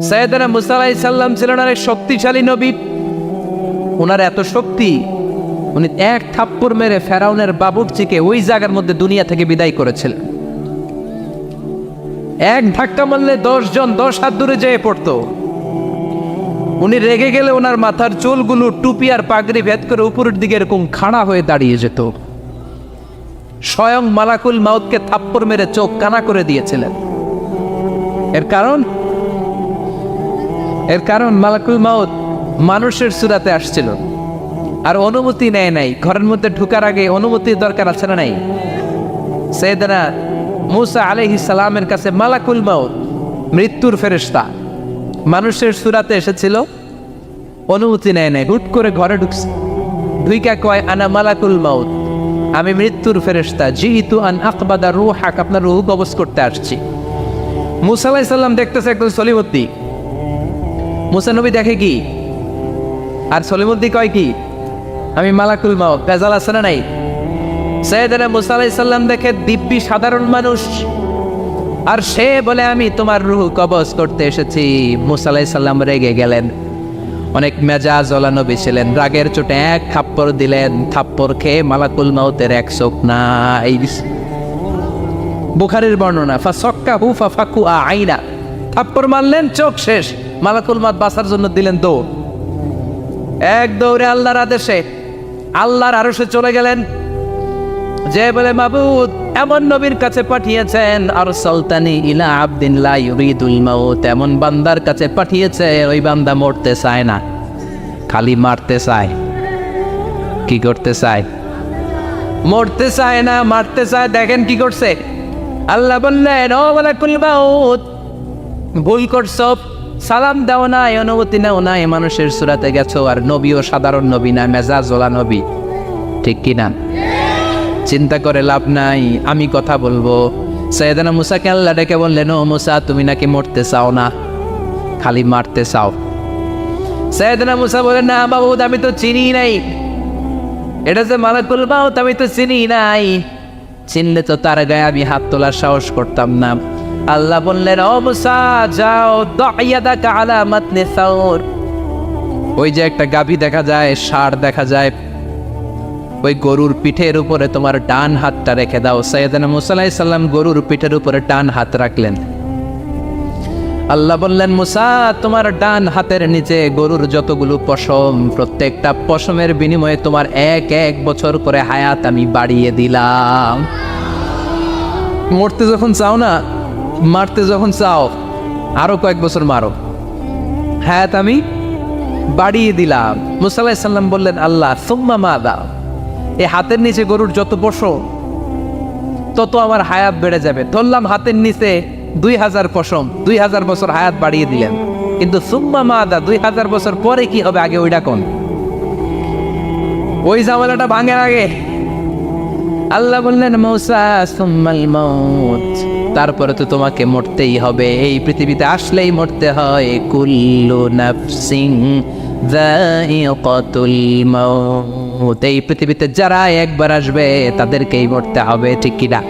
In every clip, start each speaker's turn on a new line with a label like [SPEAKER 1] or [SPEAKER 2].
[SPEAKER 1] সাইয়েদনা মুসা আলাইহিস সালাম ছিলেন এক শক্তিশালী নবী। ওনার এত শক্তি, উনি এক থাপ্পড় মেরে ফেরাউনের বাবুর্চিকে ওই জায়গার মধ্যে দুনিয়া থেকে বিদায় করেছিলেন। এক ধাক্কা মারলে 10 জন 10 হাত দূরে যেয়ে পড়তো। উনি রেগে গেলে ওনার মাথার চুলগুলো টুপি আর পাগড়ি ভেদ করে উপরের দিকে এরকম খাড়া হয়ে দাঁড়িয়ে যেত। স্বয়ং মালাকুল মাউতকে থাপ্পড় মেরে চোখ কানা করে দিয়েছিলেন। এর কারণ মালাকুল মাউত মানুষের সূরাতে আসছিল আর অনুমতি নেয় নাই। ঘরের মধ্যে ঢোকার আগে অনুমতির দরকার আছে না নাই? সাইয়েদনা মুসা আলাইহিস সালামের কাছে মালাকুল মাউত মৃত্যুর ফেরেশতা মানুষের সূরাতে এসেছিল, অনুমতি নেয় নাই, হুট করে ঘরে ঢুকছে। ঢুইকা কয়, আনা মালাকুল মাউত, আমি মৃত্যুর ফেরেশতা, জিইতু আন আকবাদা রূহাক, আপনার রূহ কবজ করতে আসছি। মুসা আলাইহিস সালাম দেখতেছে একজন সলিমুদ্দি। মুসা নবী দেখে কি আর সলিমুদ্দি কয় কি, আমি মালাকুল মাউত। ভেজাল আছে না নাই? সাইয়েদনা মুসা আলাইহিস সালাম দেখে দিব্যি সাধারণ মানুষ, আর সে বলে আমি তোমার রূহ কবজ করতে এসেছি। মুসা আলাইহিস সালাম রেগে গেলেন। অনেক মেজাজ ওলা নবী ছিলেন। রাগের চোটে এক থাপ্পড় দিলেন। থাপ্পড় খেয়ে মালাকুল মাউতের এক চোখ নাই। বুখারীর বর্ণনা, ফাসাক্কাহু ফাফাকু আইনা, থাপ্পড় মারলেন, চোখ শেষ। মালাকুল মাউত বাঁচার জন্য দিলেন দৌড়। এক দৌড়ে আল্লাহর আদেশে আল্লাহর আরশে চলে গেলেন। যে বলে, মাবুদ এমন নবীর কাছে পাঠিয়েছেন, আর সালতানি ইলা আবদিন লা ইউরিদুল মাউত, এমন বান্দার কাছে পাঠিয়েছে ওই বান্দা মরতে চায় না, খালি মারতে চায়। কি করতে চায়? মরতে চায় না, মারতে চায়। দেখেন কি করছে। আল্লাহ বললেন, ও মালাকুল মাউত, ভুল করছো, সালাম দাও নাই, অনুমতি নাও নাই, মানুষের সূরাতে গেছো, আর নবীও সাধারণ নবী না, মেজাজওয়ালা নবী। ঠিক কি না? চিন্তা করে লাভ নাই, আমি কথা বলবো। সাইয়েদনা মুসাকে আল্লাহ ডেকে বললেন, ও মুসা, তুমি নাকি মরতে চাও না, খালি মারতে চাও। সাইয়েদনা মুসা বলেন, না মাবুদ, আমি তো চিনি নাই, এটা যে মালাকুল মাউত আমি তো চিনি নাই, চিনলে তো তার গায়ে আমি হাত তোলার সাহস করতাম না। আল্লাহ বললেন, ও মুসা যাও, দাইয়াদাকা আলা মাতনি সাউর, ওই যে একটা গাভী দেখা যায়, ষাঁড় দেখা যায়, ওই গরুর পিঠের উপরে তোমার ডান হাতটা রেখে দাও। সাইয়েদনা মুসা আলাইহিস সালাম গরুর পিঠের উপরে ডান হাত রাখলেন। আল্লাহ বললেন, মুসা, তোমার ডান হাতের নিচে গরুর যতগুলো পশম, প্রত্যেকটা পশমের বিনিময়ে তোমার এক বছর করে হায়াত আমি বাড়িয়ে দিলাম। মরতে যখন চাও না, মারতে যখন চাও, আরো কয়েক বছর মারো, হায়াত আমি বাড়িয়ে দিলাম। মুসা আলাইহিস সালাম বললেন, আল্লাহ সুম্মা মাযা, এই হাতের নিচে গরুর যত পশম তত আমার হায়াত বেড়ে যাবে। ধরলাম হাতের নিচে 2000 পশম, 2000 বছর হায়াত বাড়িয়ে দিলেন, কিন্তু সুম্মা মাদা, 2000 বছর পরে কি হবে, আগে ওইটা কোন, ওই ঝামেলাটা ভাঙের আগে। আল্লাহ বললেন, মুসা সুম্মাল মাউত, তারপরে তো তোমাকে মরতেই হবে, এই পৃথিবীতে আসলেই মরতে হয়। কুল্লু নাফসিন যায়িকাতুল মাউত, এই পৃথিবীতে যারা একবার আসবে তাদেরকেই মরতে হবে। ঠিক কিনা?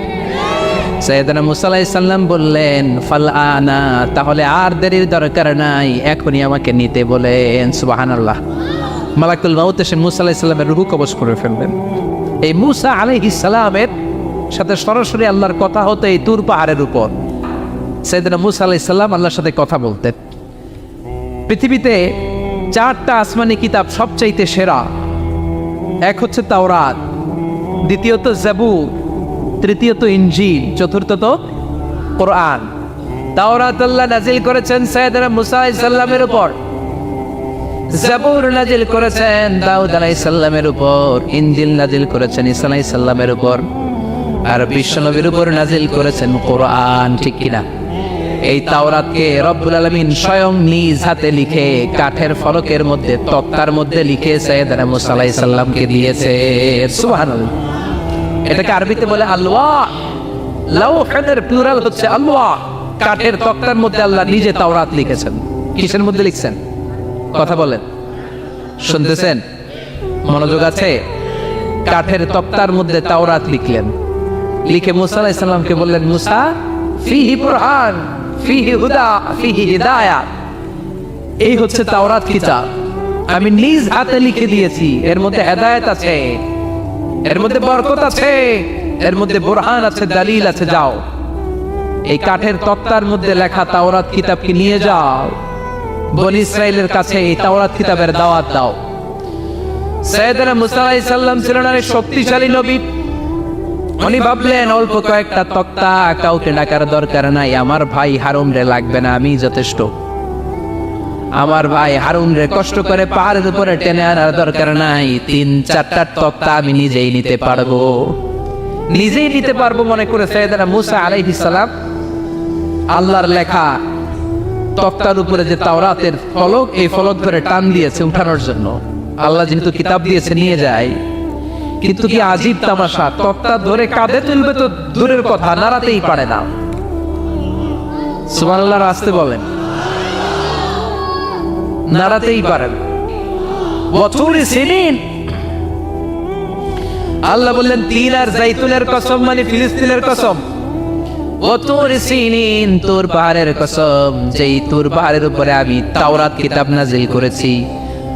[SPEAKER 1] সাইয়েদনা মুসা আলাইহিস সালাম বললেন, ফাল আনা, তাহলে আর দেরির দরকার নাই, এখনই আমাকে নিতে বলেন। সুবহানাল্লাহ। মালাকুল মাউত এসে মুসা আলাইহিস সালামের রূহ কবজ করে ফেললেন। এই মুসা আলাইহিস সালামের সাথে সরাসরি আল্লাহর কথা হতো এই তুর পাহাড়ের উপর। সাইয়েদনা মুসা আলাইহিস সালাম আল্লাহর সাথে কথা বলতেন। পৃথিবীতে 4টা আসমানি কিতাব সবচাইতে সেরা। এক হচ্ছে তাওরাত, দ্বিতীয়ত জাবুর, তৃতীয়ত ইনজিল, চতুর্থত কোরআন। তাওরাত আল্লাহ নাজিল করেছেন সাইয়েদনা মুসা আলাইহিস সালামের উপর, জাবুর নাজিল করেছেন দাউদ আলাইহিস সালামের উপর, ইনজিল নাজিল করেছেন ঈসা আলাইহিস সালামের উপর, আর বিশ্বনবীর উপর নাজিল করেছেন কোরআন। ঠিক কিনা? এই তাওরাতকে রব্বুল আলামিন স্বয়ং নিজ হাতে লিখে কাঠের ফলকের মধ্যে, তক্তার মধ্যে লিখে সাইয়েদনা মুসা আলাইহিস সালামকে দিয়েছে। সুবহানাল্লাহ। এটাকে আরবিতে বলে আলওয়াহ। লাওহের প্লুরাল হচ্ছে আলওয়াহ। কাঠের তক্তার মধ্যে আল্লাহ নিজে তাওরাত লিখেছেন। কিসের মধ্যে লিখছেন? কথা বলেন, শুনতেছেন? মনোযোগ আছে? কাঠের তক্তার মধ্যে তাওরাত লিখলেন। লিখে মুসা আলাইহিস সালামকে বললেন, মুসা ফিহি বুরহান, ফিহি হুদা ফিহি হিদায়াত। এই হচ্ছে তাওরাত কিতাব, আমি নিজ হাতে লিখে দিয়েছি। এর মধ্যে হেদায়েত আছে, এর মধ্যে বরকত আছে, এর মধ্যে বুরহান আছে, দলিল আছে। যাও এই কাঠের তক্তার মধ্যে লেখা তাওরাত কিতাবকে নিয়ে যাও, বনি ইসরাইলের কাছে এই তাওরাত কিতাবের দাওয়াত দাও। সাইয়েদনা মুসা আলাইহিস সালাম ছিলেন এক শক্তিশালী নবী। উনি ভাবলেন অল্প কয়েকটা তক্তা, কাউকে ডাকার দরকার নাই, আমার ভাই হারুন রে লাগবে না, আমি যথেষ্ট। আমার ভাই হারুন রে কষ্ট করে পাহাড়ের উপরে টেনে আনার দরকার নাই, 3-4টা তক্তা আমি নিজেই নিতে পারবো, নিজেই নিতে পারবো মনে করে সাইয়েদনা মুসা আলাইহিস সালাম আল্লাহর লেখা তক্তার উপরে যে তাওরাতের ফলক, এই ফলক ধরে টান দিয়েছে উঠানোর জন্য। আল্লাহ যেহেতু কিতাব দিয়েছে নিয়ে যায়, কিন্তু কি আজীব তামাশা, তক্তা ধরে কাঁধে তুলবে তো দূরের কথা, নাড়াতেই পারে না। সুবহানাল্লাহ, আসতে বলেন, নাড়াতেই পারেন। ওয়াতুরি সিনিন, আল্লাহ বললেন তিন আর জাইতুনের কসম, মানে ফিলিস্তিনের কসম। ওয়াতুরি সিনিন, তুর পাহাড়ের কসম, যেই তুর পাহাড়ের উপরে আমি তাওরাত কিতাব নাজিল করেছি।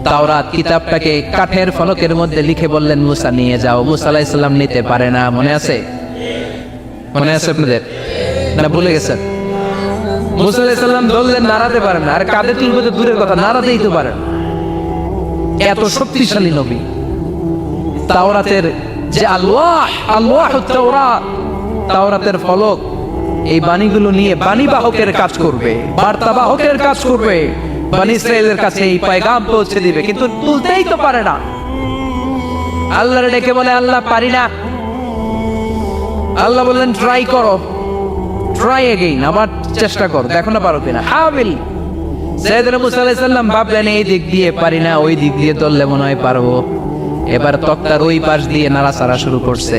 [SPEAKER 1] তাওরাত কিতাবটাকে কাঠের ফলকের মধ্যে লিখে বললেন মুসা নিয়ে যাও। মুসা আলাইহিস সালাম নিতে পারে না, মনে আছে? মনে আছে আপনাদের না ভুলে গেছেন? মুসা আলাইহিস সালাম ধরলেন, নাড়াতে পারেন না, আর কাঁধে তুলবে তো দূরের কথা, নাড়াতেই তো পারেন। এত শক্তিশালী নবী। তাওরাতের যে আলওয়াহুত তাওরাত, তাওরাতের ফলক, এই বাণীগুলো নিয়ে বাণীবাহকের কাজ করবে, বার্তাবাহকের কাজ করবে, বনি ইসরাইলের কাছে এই পয়গাম পৌঁছে দিবে, কিন্তু তুলতেই তো পারে না। আল্লাহর ডেকে বলে, আল্লাহ পারি না। আল্লাহ বললেন ট্রাই করো, ট্রাই এগেইন, আবার চেষ্টা করো, দেখো না পারো কিনা। হাবিল সাইয়েদনা মুসা আলাইহিস সালাম ভাবলেন এই দিক দিয়ে পারি না, ওই দিক দিয়ে ধরলে মনে হয় পারবো। এবার তক্তার ওই পাশ দিয়ে নাড়াচাড়া শুরু করছে,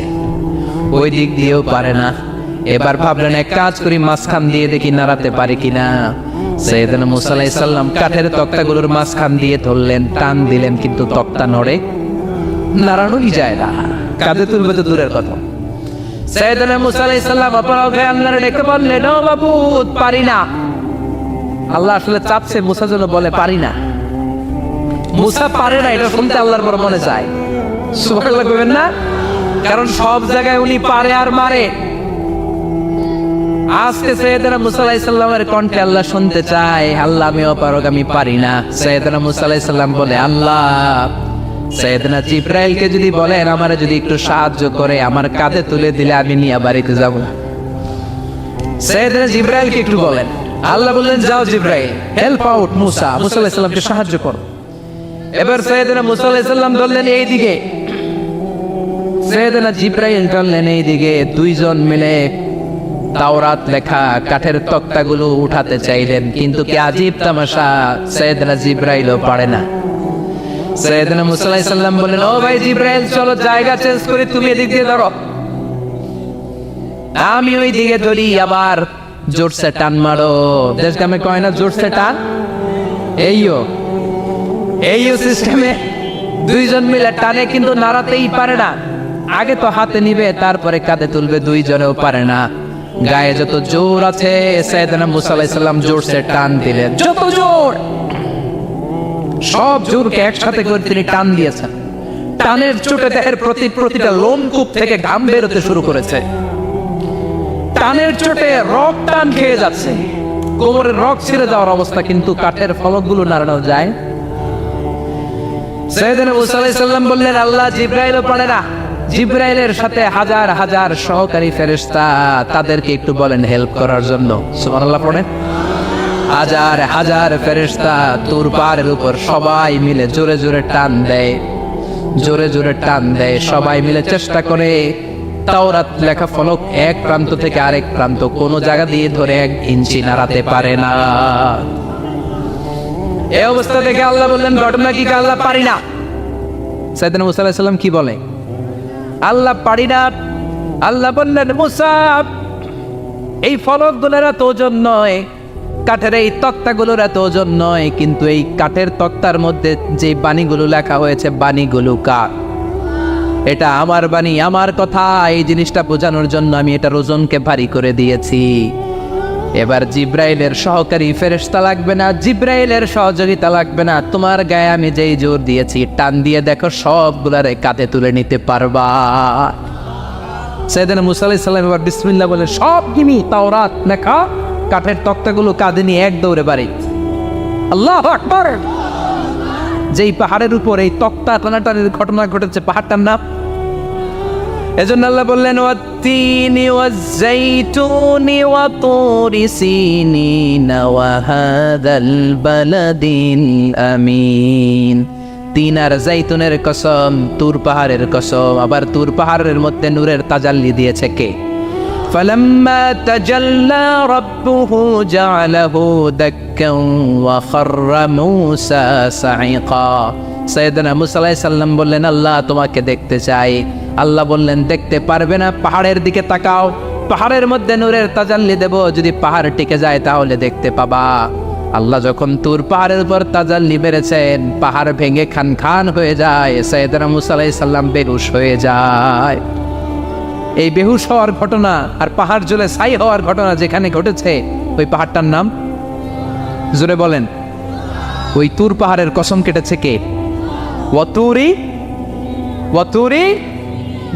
[SPEAKER 1] ওই দিক দিয়েও পারে না। এবার ভাবলেন এক কাজ করি, মাঝখান দিয়ে দেখি নাড়াতে পারি কিনা। সাইয়েদনা মুসা আলাইহিস সালাম কাঠের তক্তাগুলোর মাঝখান দিয়ে ধরলেন, টান দিলেন, কিন্তু তক্তা নড়ে, নাড়ানোই যায় না, কাঁধে তুলবে তো দূরের কথা। সাইয়েদনা মুসা আলাইহিস সালাম অপরাধ হয়ে আল্লাহর ডেকে বললেন, ও বাবু পারি না। আল্লাহ আসলে চাচ্ছে মুসা যেন বলে পারি না। মুসা পারে না এটা শুনতে আল্লাহর বড় মনে চায়। সুবহানাল্লাহ কইবেন না? কারণ সব জায়গায় উনি পারে আর মারে। আজকে সাইয়েদনা মুসা আলাইহিস সালামের কণ্ঠে আল্লাহ শুনতে চায়, আল্লাহ আমি অপারগ, আমি পারি না। সাইয়েদনা মুসা আলাইহিস সালাম বলে, আল্লাহ সাইয়েদনা জিবরাইলকে যদি বলেন আমারে যদি একটু সাহায্য করে, আমার কাঁধে তুলে দিলে আমি নিয়ে বাড়িতে যাব। সাইয়েদনা জিবরাইলকে একটু বলেন। আল্লাহ বললেন, যাও জিবরাইল, হেল্প আউট মুসা, মুসা আলাইহিস সালামকে সাহায্য করো। এবার সাইয়েদনা মুসা আলাইহিস সালাম বললেন এইদিকে, সাইয়েদনা জিবরাইল বললেন এইদিকে। দুইজন মিলে তাওরাত লেখা কাঠের তক্তাগুলো উঠাতে চাইলেন, কিন্তু কি আজীব তামাশা, সাইয়েদনা জিবরাইলও পারে না। সাইয়েদনা মুসা আলাইহিস সালাম বললেন, ও ভাই জিবরাইল, চলো জায়গা চেঞ্জ করে তুমি এদিক দিয়ে ধরো, আমি ওই দিকে ধরি, আবার জোরসে টান মারো। দেশ গ্রামে কয় না জোরসে টান, এইও সিস্টেমে দুইজন মিলে টানে, কিন্তু নাড়াতেই পারে না। আগে তো হাতে নিবে, তারপরে কাঁধে তুলবে, দুইজনেও পারে না। গায়ে যত জোর আছে, সাইয়েদনা মুসা আলাইহিস সালাম জোরসে টান দিলেন, যত জোর, সব জোরকে একসাথে করে তিনি টান দিয়েছেন। টানের চোটে দেহের প্রতিটা লোমকূপ থেকে ঘাম বেরোতে শুরু করেছে। টানের চোটে রক টান খেয়ে যাচ্ছে, কোমরের রক ছিঁড়ে যাওয়ার অবস্থা, কিন্তু কাঠের ফলকগুলো নাড়ানো যায়। সাইয়েদনা মুসা আলাইহিস সালাম বললেন, আল্লাহ জিবরাইলও পারে না। জিবরাইলের সাথে হাজার হাজার সহকারী ফেরেশতা, তাদেরকে একটু বলেন হেল্প করার জন্য। সুবহানাল্লাহ পড়েন। হাজার হাজার ফেরেশতা তুর পাহাড়ের উপর সবাই মিলে জোরে জোরে টান দেয়, জোরে জোরে টান দেয়। সবাই মিলে চেষ্টা করে তাওরাত লেখা ফলক এক প্রান্ত থেকে আরেক প্রান্ত কোনো জায়গা দিয়ে ধরে 1 ইঞ্চি নাড়াতে পারে না। এই অবস্থা দেখে আল্লাহ বললেন, ঘটনা কি? আল্লাহ পারি না। সাইয়েদনা মুসা আলাইহিস সালাম কি বলে? আল্লাহ পারি না। আল্লাহ বললেন, মুসা এই ফলকগুলোর এত ওজন নয়, কাঠের এই তক্তাগুলোর এত ওজন নয়, কিন্তু এই কাঠের তক্তার মধ্যে যে বাণীগুলো লেখা হয়েছে, বাণীগুলো কার? এটা আমার বাণী, আমার কথা। এই জিনিসটা বোঝানোর জন্য আমি এটার ওজনকে ভারী করে দিয়েছি। এবার জিব্রাইলের সহকারী ফেরেশতা লাগবে না, জিব্রাইলের সহযোগিতা লাগবে না, তোমার গায়ে আমি যেই জোর দিয়েছি টান দিয়ে দেখো সবগুলারে কাঁধে তুলে নিতে পারবা। সাইয়েদনা মুসা আলাইহিস সালাম এবার বিসমিল্লাহ বলে সব গিমি তাওরাত লেখা কাঠের তক্তাগুলো কাঁধে নিয়ে এক দৌড়ে বাড়ি। আল্লাহু আকবার। যেই পাহাড়ের উপর এই তক্তা টানাটানির ঘটনা ঘটেছে পাহাড়টার নাম, এজন্য আল্লাহ বললেন ওয়াত্তিনি ওয়াজ্জাইতুনি ওয়া তুরি সিনিন ওয়া হাযাল বালাদিল আমিন। তিন আর জাইতুনের কসম, তুর পাহাড়ের কসম। আবার তুর পাহাড়ের মধ্যে নূরের তাজাল্লি দিয়েছে কে? فلما تجلى ربه جعله دكا وخر موسى صعقا। সাইয়েদনা মুসা আলাইহিস সালাম বললেন আল্লাহ তোমাকে দেখতে চাই। আল্লাহ বললেন দেখতে পারবে না, পাহাড়ের দিকে তাকাও, পাহাড়ের মধ্যে নূরের তাজাল্লি দেব, যদি পাহাড় টিকে যায় তাহলে দেখতে পাবা। আল্লাহ যখন তুর পাহাড়ের উপর তাজাল্লি মেরেছেন, পাহাড় ভেঙে খান খান হয়ে যায়, সাইয়েদনা মুসা আলাইহিস সালাম বেহুশ হয়ে যায়। এই বেহুশ হওয়ার ঘটনা আর পাহাড় জ্বলে ছাই হওয়ার ঘটনা যেখানে ঘটেছে, ওই পাহাড়টার নাম জোরে বলেন। ওই তুর পাহাড়ের কসম কেটেছে কে? ওয়াতুরি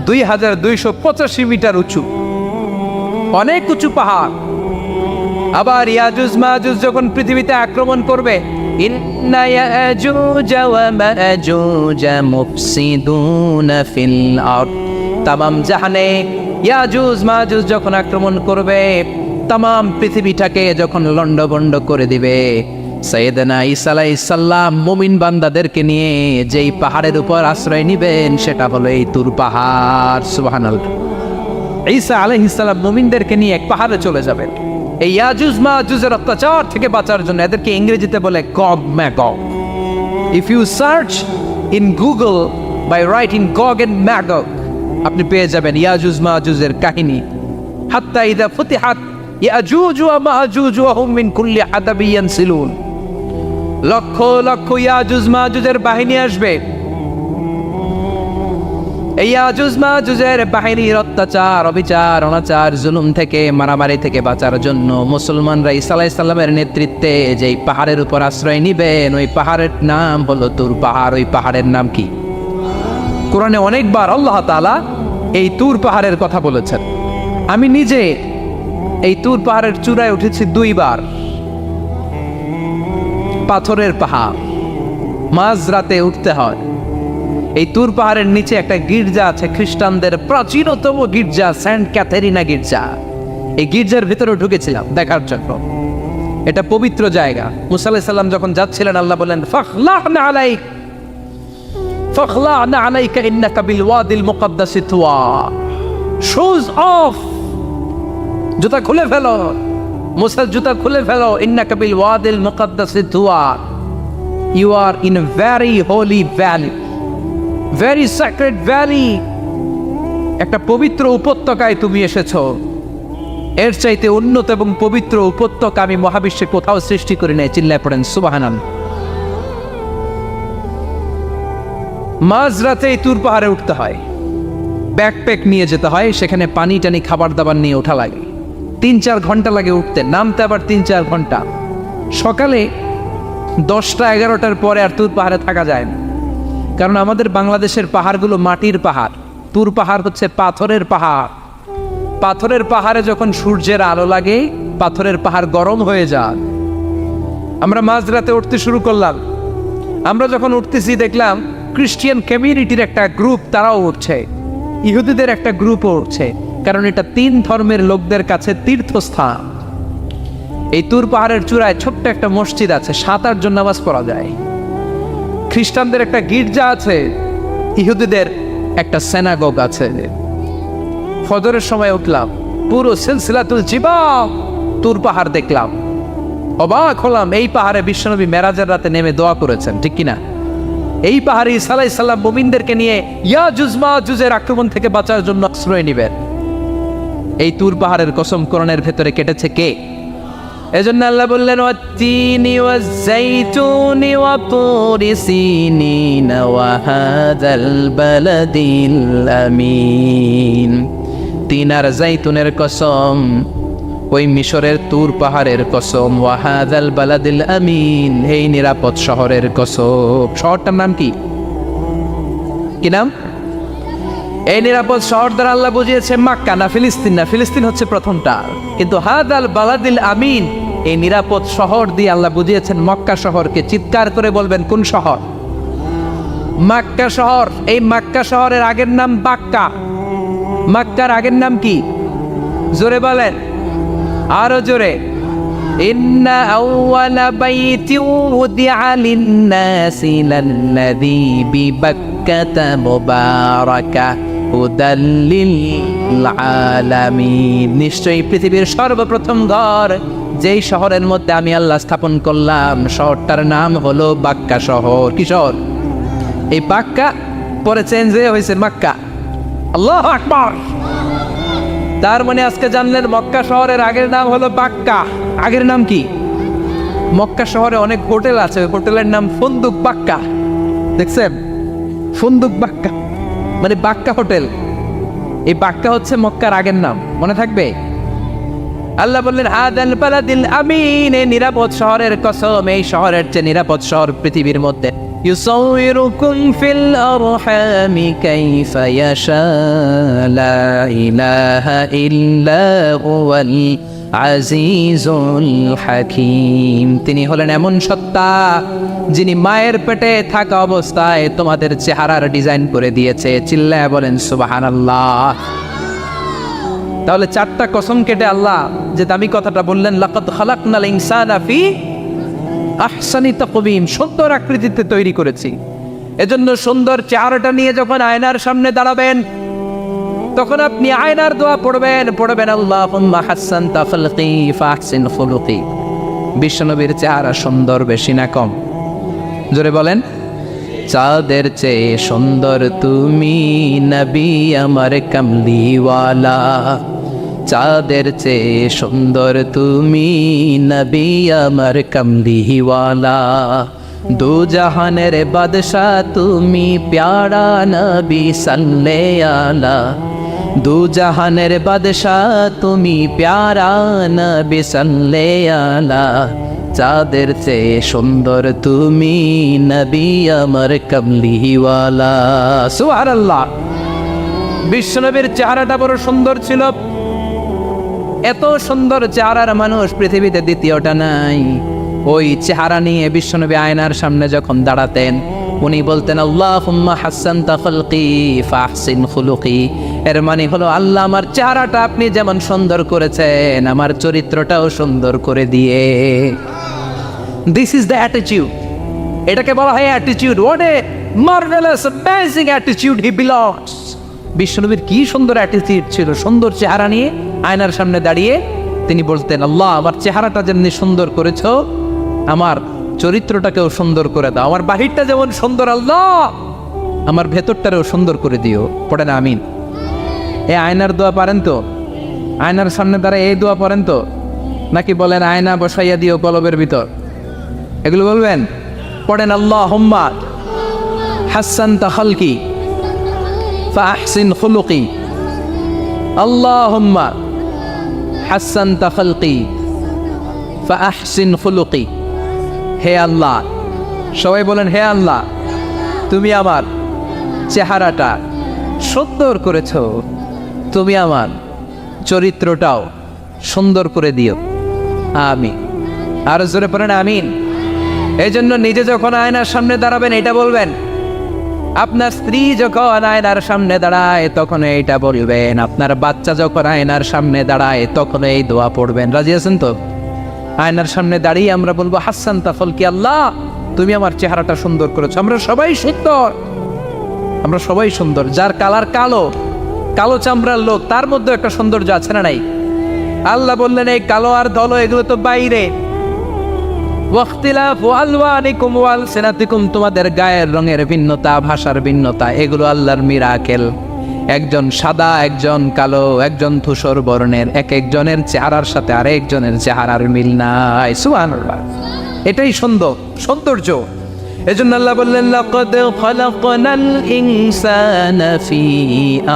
[SPEAKER 1] 2285 মিটার উঁচু, অনেক উঁচু পাহাড়। আবার ইয়াজুজ মাজুজ যখন পৃথিবীতে আক্রমণ করবে, ইন্না ইয়াজুজ ওয়া মাজুজ মুফসিদুনা ফিল আরদ। তামাম জাহানে ইয়াজুজ মাজুজ যখন আক্রমণ করবে, তামাম পৃথিবীটাকে যখন লন্ডভন্ড করে দিবে, সাইয়েদনা ঈসা আলাইহিস সালাম মুমিন বান্দাদেরকে নিয়ে যেই পাহাড়ের উপর আশ্রয় নিবেন সেটা হলো এই তুর পাহাড়। সুবহানাল্লাহ। ঈসা আলাইহিস সালাম মুমিনদেরকে নিয়ে এক পাহাড়ে চলে যাবেন এই ইয়াজুজ মাজুজের অত্যাচার থেকে বাঁচার জন্য। এদেরকে ইংরেজিতে বলে Gog Magog. If you search in Google by writing Gog and Magog, আপনি পেয়ে যাবেন ইয়াজুজ মাজুজের কাহিনী। হাত্তা ইযা ফুতিহাত ইয়াজুজ ওয়া মাজুজ ওয়া হুম মিন কুল্লি হাদাবিন ইয়ানসিলুন। লক্ষ লক্ষ ইয়াজুজ মাজুজের বাহিনী আসবে। এই ইয়াজুজ মাজুজের বাহিনীর অত্যাচার, অবিচার, অনাচার, জুলুম থেকে, মারামারি থেকে বাঁচার জন্য মুসলমানরা ঈসা আলাইহিস সালামের নেতৃত্বে যেই পাহাড়ের উপর আশ্রয় নিবেন, ওই পাহাড়ের নাম হলো তুর পাহাড়। ওই পাহাড়ের নাম কি? কোরআনে অনেকবার আল্লাহ তাআলা এই তুর পাহাড়ের কথা বলেছেন। আমি নিজে এই তুর পাহাড়ের চূড়ায় উঠেছি 2 বার। পাথরের পাহাড়, মাঝরাতে উঠতে হয়। এই তুর পাহাড়ের নিচে একটা গির্জা আছে, খ্রিস্টানদের প্রাচীনতম গির্জা, সেন্ট ক্যাথেরিনা গির্জা। এই গির্জার ভিতরে ঢুকেছিলাম দেখার জন্য। এটা পবিত্র জায়গা। মুসা আলাইহিস সালাম যখন যাচ্ছিলেন, আল্লাহ বলেন ফাখলা'না আলাইক ফাখলা'না আলাইকা ইন্নাকা বিল ওয়াদিল মুকাদ্দাসি তুয়া। শুজ অফ, জুতা খুলে ফেলো। মুসা জুতা খুলে ফেলো। ইন্নাকা বিল ওয়াদিল মুকাদ্দাসি তুয়া। You are in a very holy valley, very sacred valley. একটা পবিত্র উপত্যকায় তুমি এসেছো। এর চাইতে উন্নত এবং পবিত্র উপত্যকা আমি মহাবিশ্বে কোথাও সৃষ্টি করি নাই। চিল্লায় পড়েন সুবহানাল্লাহ। মাঝরাতে এই তুর পাহাড়ে উঠতে হয়, ব্যাকপ্যাক নিয়ে যেতে হয়, সেখানে পানি টানি খাবার দাবার নিয়ে ওঠা লাগে। 3-4 ঘন্টা লাগে উঠতে, নামতে আবার 3-4 ঘন্টা। সকালে 10টা-11টার পরে আর তুর পাহাড়ে থাকা যায় না, কারণ আমাদের বাংলাদেশের পাহাড়গুলো মাটির পাহাড়, তুর পাহাড় হচ্ছে পাথরের পাহাড়। পাথরের পাহাড়ে যখন সূর্যের আলো লাগে, পাথরের পাহাড় গরম হয়ে যায়। আমরা মাঝরাতে উঠতে শুরু করলাম। আমরা যখন উঠতেছি দেখলাম খ্রিস্টিয়ান কমিউনিটির একটা গ্রুপ, তারাও উঠছে, ইহুদিদের একটা গ্রুপও উঠছে, কারণ এটা 3 ধর্মের লোকদের কাছে তীর্থস্থান। এই তুর পাহাড়ের চূড়ায় ছোট্ট একটা মসজিদ আছে, 7-8 জন নামাজ পড়া যায়। খ্রিস্টানদের একটা গির্জা আছে, ইহুদিদের একটা সিনাগগ আছে। ফজরের সময় উঠলাম, পুরো সিলসিলাতুল জিবা তুর পাহাড় দেখলাম। অবাক হলাম, এই পাহাড়ে বিশ্বনবী মেরাজের রাতে নেমে দোয়া করেছেন, ঠিক কিনা? এই পাহাড়ে ঈসা আলাইহিস সালাম মুমিনদেরকে নিয়ে ইয়াজুজ মাজুজের আক্রমণ থেকে বাঁচার জন্য আশ্রয় নেবেন। এই তুর পাহাড়ের কসম কোরআনের ভেতরে কেটেছে কে? এজন্য আল্লাহ বললেন ওয়াত্তিনি ওয়াজ্জাইতুনি ওয়া তুরি সিনিন ওয়া হাযাল বালাদিল আমিন। তিন আর জাইতুনের কসম, ওই মিশরের তুর পাহাড়ের কসম, ওয়া হাযাল বালাদিল আমিন, এই নিরাপদ শহরের কসম। শহরটার নাম কি? কি নাম? এই নিরাপদ শহর দ্বারা আল্লাহ বুঝিয়েছে মক্কা, না ফিলিস্তিন না। ফিলিস্তিন হচ্ছে প্রথমটা, কিন্তু হাযাল বালাদিল আমিন, এই নিরাপদ শহর দিয়ে আল্লাহ বুঝিয়েছেন মক্কা শহরকে। চিৎকার করে বলবেন কোন শহর? মক্কা শহর। এই মক্কা শহরের আগের নাম বাক্কা। মক্কার আগের নাম কি? জোরে বলেন, আরো জোরে। ইন্না আউওয়ালা বাইতিন উদিআ লিন-নাসি লাল্লাযী বিবাক্কাতা মুবারাকা হুদাল লিল আলামিন, নিশ্চয়ই পৃথিবীর সর্বপ্রথম ঘর যেই শহরের মধ্যে আমি আল্লাহ স্থাপন করলাম, শহরটার নাম হলো বাক্কা শহর। কি শহর? এই বাক্কা পরে চেঞ্জ হয়েছে মক্কা। আল্লাহু আকবার। তার মানে আজকে জানলেন মক্কা শহরের আগের নাম হলো বাক্কা। আগের নাম কি? মক্কা শহরে অনেক হোটেল আছে, ওই হোটেলের নাম ফুন্দুক বাক্কা। দেখছেন? ফুন্দুক বাক্কা মানে বাক্কা হোটেল। এই বাক্কা হচ্ছে মক্কার আগের নাম, মনে থাকবে। আল্লাহ বললেন হাযাল বালাদিল আমিন, এই নিরাপদ শহরের কসম, এই শহরের চেয়ে নিরাপদ শহর পৃথিবীর মধ্যে। ইউসাউইরুকুম ফিল আরহামি কাইফা ইয়াশা লা ইলাহা ইল্লা হুয়াল আজিজুল হাকিম, তিনি হলেন এমন সত্তা যিনি মায়ের পেটে থাকা অবস্থায় তোমাদের চেহারার ডিজাইন করে দিয়েছে। চিল্লায়া বলেন সুবহানাল্লাহ। তাহলে চারটা কসম কেটে আল্লাহ যে দামি কথাটা বললেন, লাকাদ খালাকনাল ইনসানা ফি আহসানি তাকওয়িম, সুন্দর আকৃতিতে তৈরি করেছি। এজন্য সুন্দর চেহারাটা নিয়ে যখন আয়নার সামনে দাঁড়াবেন, তখন আপনি আয়নার দোয়া পড়বেন আল্লাহুম্মা হাসসানতা খালকি ফাহসিন খুলুকি। বিশ্বনবীর চেহারা সুন্দর বেশি না কম? জোরে বলেন। চাঁদের চেয়ে সুন্দর তুমি নবী আমার কামলিওয়ালা, চাঁদের চেয়ে সুন্দর তুমি নবী আমার কামলিওয়ালা, দু জাহানের বাদশা তুমি প্যারা নবী সাল্লাল্লাহু আলা, দু জাহানের বাদশা তুমি প্যারা নবী সাল্লাল্লাহু আলা, চাঁদের চেয়ে সুন্দর তুমি নবী আমার কামলিওয়ালা। সুবহানাল্লাহ। বিশ্বনবীর চেহারাটা বড় সুন্দর ছিল। এত সুন্দর চেহারার মানুষ পৃথিবীতে দ্বিতীয়টা নাই। ওই চেহারা নিয়ে বিশ্বনবী আয়নার সামনে যখন দাঁড়াতেন, উনি বলতেন আল্লাহুম্মা হাসসানতা খালকি ফাহসিন খুলুকি। এর মানে হলো, আল্লাহ আমার চেহারাটা আপনি যেমন সুন্দর করেছেন, আমার চরিত্রটাও সুন্দর করে দিয়ে। This is the attitude. এটাকে বলা হয় attitude. What a marvellous amazing attitude he belongs. বিশ্বনবীর কি সুন্দর অ্যাটিটিউড ছিল। সুন্দর চেহারা নিয়ে আয়নার সামনে দাঁড়িয়ে তিনি বলতেন, আল্লাহ আমার চেহারাটা যেমনি সুন্দর করেছো, আমার চরিত্রটাকেও সুন্দর করে দাও। আমার বাহিরটা যেমন সুন্দর, আল্লাহ আমার ভেতরটারেও সুন্দর করে দিও। পড়েন আমিন। এই আয়নার দোয়া পারেন তো? আয়নার সামনে দাঁড়ায় এই দোয়া পড়েন তো? নাকি বলেন আয়না বসাইয়া দিও কলবের ভিতর? এগুলো বলবেন? পড়েন আল্লাহুম্মা হাসসানতা খালকি ফাহসিন খুলুকি, আল্লাহুম্মা হাসসানতা খালকি ফাহসিন খুলুকি। হে আল্লাহ, সবাই বলেন হে আল্লাহ, তুমি আমার চেহারাটা সুন্দর করেছো, তুমি আমার চরিত্রটাও সুন্দর করে দিও। আমিন। আর জোরে পড়েন আমিন। এই জন্য নিজে যখন আয়নার সামনে দাঁড়াবেন এটা বলবেন, আপনার স্ত্রী যখন আয়নার সামনে দাঁড়ায় তখন এইটা বলবেন, আপনার বাচ্চা যখন আয়নার সামনে দাঁড়ায় তখন এই দোয়া পড়বেন। রাজি আছেন তো? আয়নার সামনে দাঁড়িয়ে আমরা বলবো হাসসানতা খালকি, আল্লাহ তুমি আমার চেহারাটা সুন্দর করেছো। আমরা সবাই সুন্দর, আমরা সবাই সুন্দর। যার কালার কালো, কালো চামড়ার লোক, তার মধ্যে একটা সৌন্দর্য আছে না নাই? আল্লাহ বললেন এই কালো আর ধলো এগুলো তো বাইরে। ওয়াখতিলাফু আলওয়ানিকুম ওয়া আলসিনাতিকুম, তোমাদের গায়ের রঙের ভিন্নতা, ভাষার ভিন্নতা, এগুলো আল্লাহর মিরাকেল। একজন সাদা, একজন কালো, একজন ধূসর বর্ণের, এক একজনের চেহারার সাথে আরেকজনের চেহারার মিল নাই। সুবহানাল্লাহ। এটাই সৌন্দর্য। এজন্য আল্লাহ বললেন লাকাদ খালাকনাল ইনসানা ফি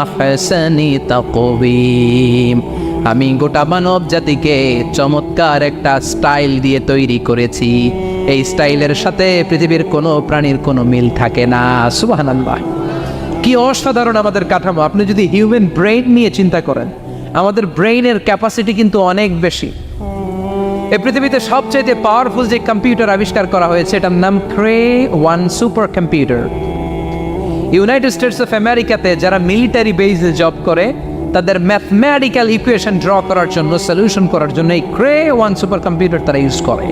[SPEAKER 1] আহসানি তাকওয়িম, আমি গোটা মানব জাতিকে চমৎকার একটা স্টাইল দিয়ে তৈরি করেছি, এই স্টাইলের সাথে পৃথিবীর কোনো প্রাণীর কোনো মিল থাকে না। সুবহানাল্লাহ, কি অসাধারণ আমাদের কাঠামো। আপনি যদি হিউম্যান ব্রেইন নিয়ে চিন্তা করেন, আমাদের ব্রেইনের ক্যাপাসিটি কিন্তু অনেক বেশি। এই পৃথিবীতে সবচেয়ে পাওয়ারফুল যে কম্পিউটার আবিষ্কার করা হয়েছে এটার নাম Cray one super computer. United States of আমেরিকাতে যারা মিলিটারি বেসে জব করে তাদের ম্যাথমেটিক্যাল ইকুয়েশন ড্র করার জন্য, সলিউশন করার জন্য এই ক্রে-1 সুপার কম্পিউটার তারা ইউজ করে।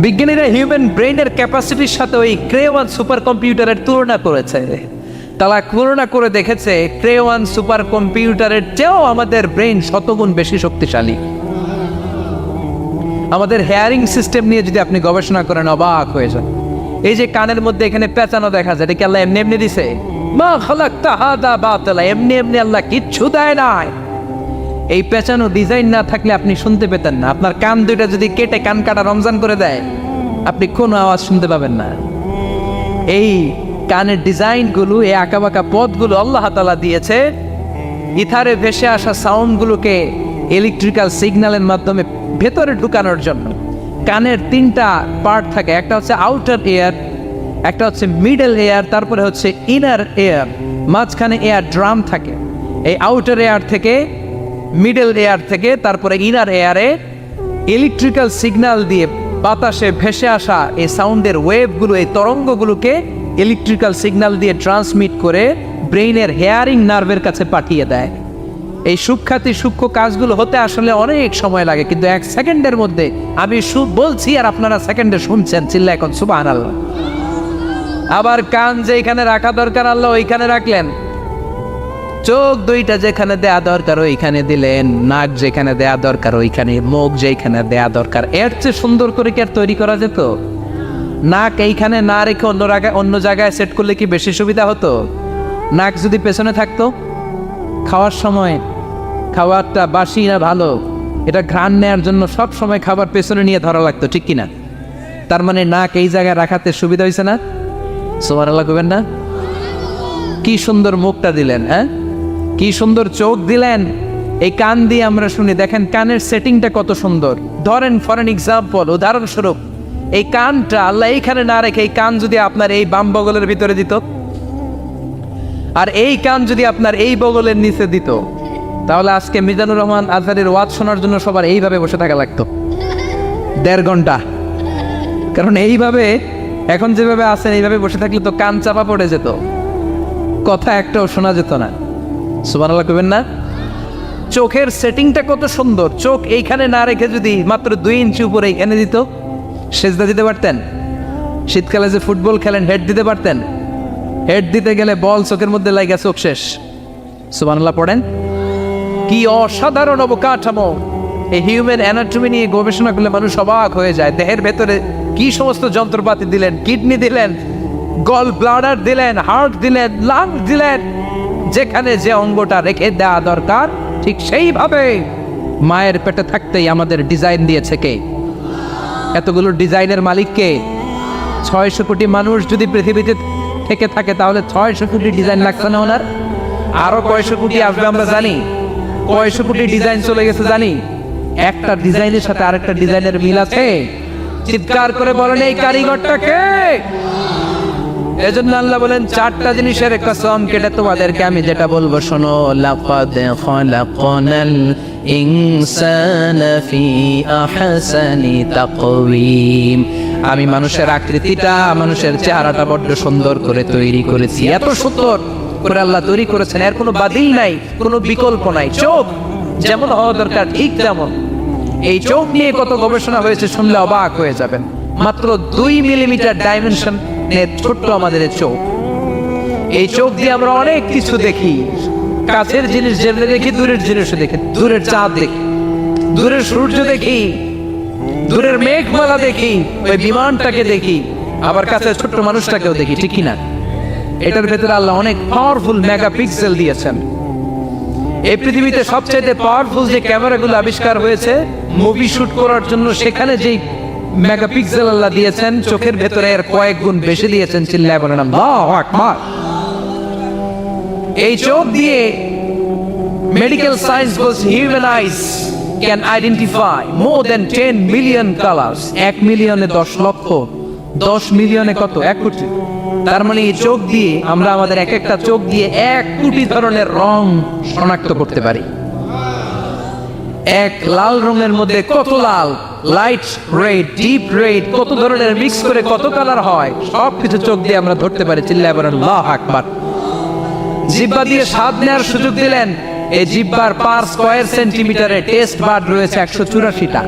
[SPEAKER 1] বিজ্ঞানীরা হিউম্যান ব্রেইনের ক্যাপাসিটির সাথে ওই ক্রে-1 সুপার কম্পিউটারের তুলনা করেছে। তারা তুলনা করে দেখেছে ক্রে-1 সুপার কম্পিউটারের চেয়েও আমাদের ব্রেইন শতগুণ বেশি শক্তিশালী। আমাদের হেয়ারিং সিস্টেম নিয়ে যদি আপনি গবেষণা করেন অবাক হয়ে যান। এই যে কানের মধ্যে এখানে পেঁচানো দেখা যায়, এটা কি আল্লাহ এমনি এমনি দিছে? মা খালাকতা হাদা বাতিলা, এমনি এমনি আল্লাহ কিচ্ছু দেয় নাই। এই পেঁচানো ডিজাইন না থাকলে আপনি শুনতে পেতেন না। আপনার কান দুইটা যদি কেটে কান কাটা রমজান করে দেয়, আপনি কোনো আওয়াজ শুনতে পাবেন না। এই কানের ডিজাইনগুলো, এই আঁকাবাঁকা পথগুলো আল্লাহ তাআলা দিয়েছে ইথারে ভেসে আসা সাউন্ডগুলোকে ইলেকট্রিক্যাল সিগন্যালের মাধ্যমে ভেতরে ঢুকানোর জন্য। কানের 3টা পার্ট থাকে, একটা হচ্ছে আউটার এয়ার, একটা হচ্ছে মিডল এয়ার, তারপরে হচ্ছে ইনার এয়ার, মাঝখানে এয়ার ড্রাম থাকে। এই আউটার এয়ার থেকে, মিডল এয়ার থেকে, তারপরে ইনার এয়ারে ইলেকট্রিক্যাল সিগন্যাল দিয়ে বাতাসে ভেসে আসা এই সাউন্ডের ওয়েভগুলো, এই তরঙ্গগুলোকে ইলেকট্রিক্যাল সিগন্যাল দিয়ে ট্রান্সমিট করে ব্রেইনের হেয়ারিং নার্ভের কাছে পাঠিয়ে দেয়। এই সূক্ষ্ম কাজগুলো হতে আসলে অনেক সময় লাগে, কিন্তু 1 সেকেন্ডের মধ্যে আমি বলছি আর আপনারা সেকেন্ডে শুনছেন। চিল্লা এখন সুবহানাল্লাহ। আবার কান যেখানে রাখা দরকার আল্লাহ ওইখানে রাখলেন, চোখ দুইটা যেখানে দেয়া দরকার ওইখানে দিলেন, নাক যেখানে দেয়া দরকার ওইখানে, মুখ যেখানে দেয়া দরকার। এর চেয়ে সুন্দর করে কি আর তৈরি করা যেত? নাক এইখানে না রেখে অন্য জায়গায় সেট করলে কি বেশি সুবিধা হতো? নাক যদি পেছনে থাকতো, খাওয়ার সময় খাবারটা বাসি না ভালো এটা ঘ্রাণ নেওয়ার জন্য সব সময় খাবার পেছনে নিয়ে ধরা লাগতো, ঠিক কিনা? তার মানে নাক এই জায়গায় রাখাতে সুবিধা হয়েছে না? সুবহানাল্লাহ কইবেন না? কি সুন্দর মুখটা দিলেন, হ্যাঁ, কি সুন্দর চোখ দিলেন। এই কান দিয়ে আমরা শুনি, দেখেন কানের সেটিংটা কত সুন্দর। ধরেন ফর এন এক্সাম্পল, উদাহরণস্বরূপ এই কানটা আল্লাহ এইখানে না রেখে এই কান যদি আপনার এই বাম বগলের ভিতরে দিত, আর এই কান যদি আপনার এই বগলের নিচে দিত, তাহলে আজকে মিজানুর রহমান আজহারের ওয়াজ শোনার জন্য সবার এইভাবে বসে থাকা লাগতো 1.5 ঘন্টা। কারণ এইভাবে এখন যেভাবে আছেন এইভাবে বসে থাকলে তো কান চাপা পড়ে যেত, কথা একটাও শোনা যেত না। সুবহানাল্লাহ কইবেন না? চোখের সেটিংটা কত সুন্দর। চোখ এইখানে না রেখে যদি মাত্র 2 ইঞ্চি উপরে এইখানে দিত, সেজদা দিতে পারতেন। শীতকালে যে ফুটবল খেলেন, হেড দিতে পারতেন। হেড দিতে গেলে বল চোখের মধ্যে লাগা, চোখ শেষ। সুবহানাল্লাহ পড়েন। কি অসাধারণ অবকাঠামো! এই হিউম্যান অ্যানাটমি নিয়ে গবেষণা করলে মানুষ অবাক হয়ে যায়। দেহের ভেতরে কি সমস্ত যন্ত্রপাতি দিলেন, কিডনি দিলেন, গল ব্লাডার দিলেন, হার্ট দিলেন, লাং দিলেন। যেখানে যে অঙ্গটা রেখে দেওয়া দরকার ঠিক সেইভাবে মায়ের পেটে থাকতেই আমাদের ডিজাইন দিয়েছে কে? এতগুলো ডিজাইনের মালিক কে? 600 কোটি মানুষ যদি পৃথিবীতে থেকে থাকে তাহলে 600 কোটি ডিজাইন লাগছে না ওনার? আরো কয়শো কোটি আসবে আমরা জানি। কয়শো কোটি ডিজাইন চলে গেছে জানি। একটা ডিজাইনের সাথে আরেকটা ডিজাইনের মিল আছে? চিৎকার করে বলেন এই কারিগরটা কে? এজন্য আল্লাহ বলেন 4টা জিনিসের কসম কেটে তোমাদেরকে আমি যেটা বলবো শোনো। লাকাদ খালাকনাল ইনসানা ফি আহসানি তাকওয়িম। আমি মানুষের আকৃতিটা, মানুষের চেহারাটা বড্ড সুন্দর করে তৈরি করেছি। এত সুন্দর করে আল্লাহ তৈরি করেছেন, এর কোনো বাতিল নাই, কোনো বিকল্প নাই। চোখ যেমন হওয়া দরকার ঠিক তেমন। এই চোখ নিয়ে কত গবেষণা হয়েছে শুনলে অবাক হয়ে যাবেন। মাত্র 2 মিলিমিটার ডাইমেনশন ছোট্ট আমাদের চোখ। এই চোখ দিয়ে আমরা অনেক কিছু দেখি। কাছের জিনিস যেমনি দেখি, দূরের জিনিসও দেখি। দূরের চাঁদ দেখি, দূরের সূর্য দেখি, দূরের মেঘমালা দেখি, ওই বিমানটাকে দেখি, আবার কাছে ছোট্ট মানুষটাকেও দেখি, ঠিক কিনা? এটার ভেতরে আল্লাহ অনেক পাওয়ারফুল মেগাপিক্সেল দিয়েছেন। এই পৃথিবীতে সবচেয়ে পাওয়ারফুল যে ক্যামেরাগুলো আবিষ্কার হয়েছে মুভি শুট করার জন্য, সেখানে যেই মেগাপিক্সেল আল্লাহ দিয়েছেন চোখের ভেতরে এর কয়েক গুণ বেশি দিয়েছেন। চিল্লায় বলেন আল্লাহু আকবার। এই চোখ দিয়ে Medical science was human eyes can identify more than 10 million colors. 1 মিলিয়নে 10 লক্ষ, 10 মিলিয়নে কত? 1 কোটি। তার মানে এই চোখ দিয়ে আমরা আমাদের এক একটা চোখ দিয়ে 1 কোটি ধরনের রং শনাক্ত করতে পারি। এক লাল রঙের মধ্যে কত লাল, লাইট রেড, ডিপ রেড, কত ধরনের মিক্স করে কত কালার হয়, সব কিছু চোখ দিয়ে আমরা ধরতে পারি। চিল্লায় বলেন আল্লাহু আকবার। জিহ্বা দিয়ে স্বাদ নেওয়ার সুযোগ দিলেন। এই জিহ্বার পার স্কয়ার সেন্টিমিটারে টেস্ট বাড রয়েছে 184টা।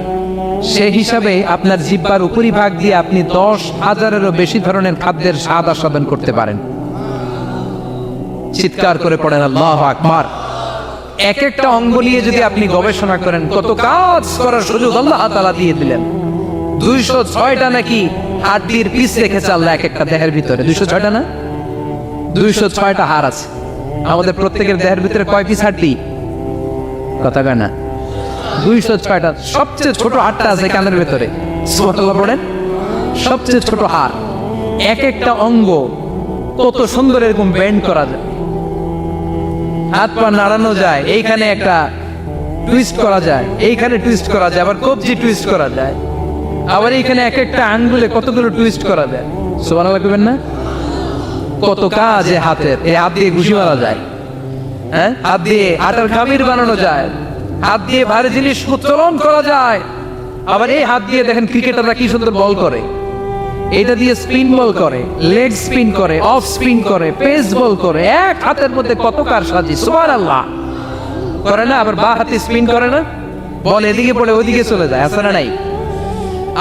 [SPEAKER 1] সেই হিসাবে আপনার জিহ্বার উপরিভাগ দিয়ে আপনি 10,000-এরও বেশি ধরনের খাদ্যের স্বাদ আস্বাদন করতে পারেন। চিৎকার করে পড়েন আল্লাহু আকবার। এক একটা অঙ্গ নিয়ে যদি আপনি গবেষণা করেন, কত কাজ করার সুযোগ আল্লাহ তাআলা দিয়ে দিলেন। 206টা নাকি হাড়ের পিস রেখেছে আল্লাহ এক একটা দেহের ভিতরে। 206টা না, 206টা হাড় আছে। আমাদের প্রত্যেকের দেহের ভিতরে কয় পিস হাড়ি? কথা কয় না, 206টা। সবচেয়ে ছোট হাড়টা আছে কানের ভিতরে। সুবহানাল্লাহ পড়েন। সবচেয়ে ছোট হাড়। এক একটা অঙ্গ কত সুন্দর এরকম বেন্ড করা যায়, হাত পা নাড়ানো যায়, এইখানে একটা টুইস্ট করা যায়, এইখানে টুইস্ট করা যায়, আবার কবজি টুইস্ট করা যায়, আবার এইখানে এক একটা আঙ্গুলে কতগুলো টুইস্ট করা যায়। সুবহানাল্লাহ কইবেন না? কত কাজ এই হাতের। এই হাত দিয়ে ঘুষি মারা যায়, হ্যাঁ, হাত দিয়ে আটার খামির বানানো যায়, হাত দিয়ে ভারী জিনিস উত্তোলন করা যায়। আবার এই হাত দিয়ে দেখেন ক্রিকেটাররা কি সুন্দর বল করে, এটা দিয়ে স্পিন বল করে, লেগ স্পিন করে, অফ স্পিন করে, পেস বল করে। এক হাতের মধ্যে কত কারসাজি। সুবহানাল্লাহ করে না? আবার বাঁ হাতে স্পিন করে না, বল এদিকে পড়ে ওইদিকে চলে যায়, আছে না নাই?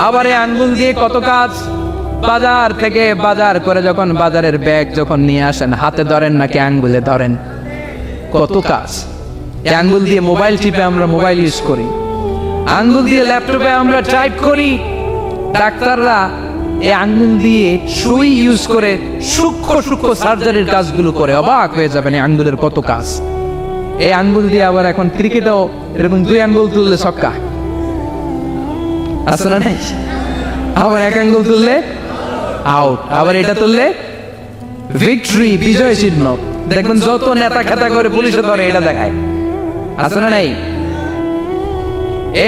[SPEAKER 1] আবার এই আঙ্গুল দিয়ে কত কাজ। বাজার থেকে বাজার করে যখন বাজারের ব্যাগ যখন নিয়ে আসেন, হাতে ধরেন নাকি আঙ্গুলে ধরেন, কত কাজ। এই আঙ্গুল দিয়ে মোবাইল টিপে আমরা মোবাইল ইউজ করি, আঙ্গুল দিয়ে ল্যাপটপে আমরা টাইপ করি। ডাক্তাররা এই আঙ্গুল দিয়ে সুই ইউজ করে সূক্ষ্ম সূক্ষ্ম সার্জারির কাজগুলো করে। অবাক হয়ে যাবেন এই আঙ্গুলের কত কাজ। এই আঙ্গুল দিয়ে আবার এখন ক্রিকেটেও এরকম 2 আঙ্গুল তুললে ছক্কা, আছে না নাই? আবার 1 আঙ্গুল তুললে আউট, আবার এটা তুললে ভিক্টরি, বিজয় চিহ্ন। দেখবেন যত নেতা খেতা করে পুলিশে ধরে এটা দেখায়, আছে না নাই?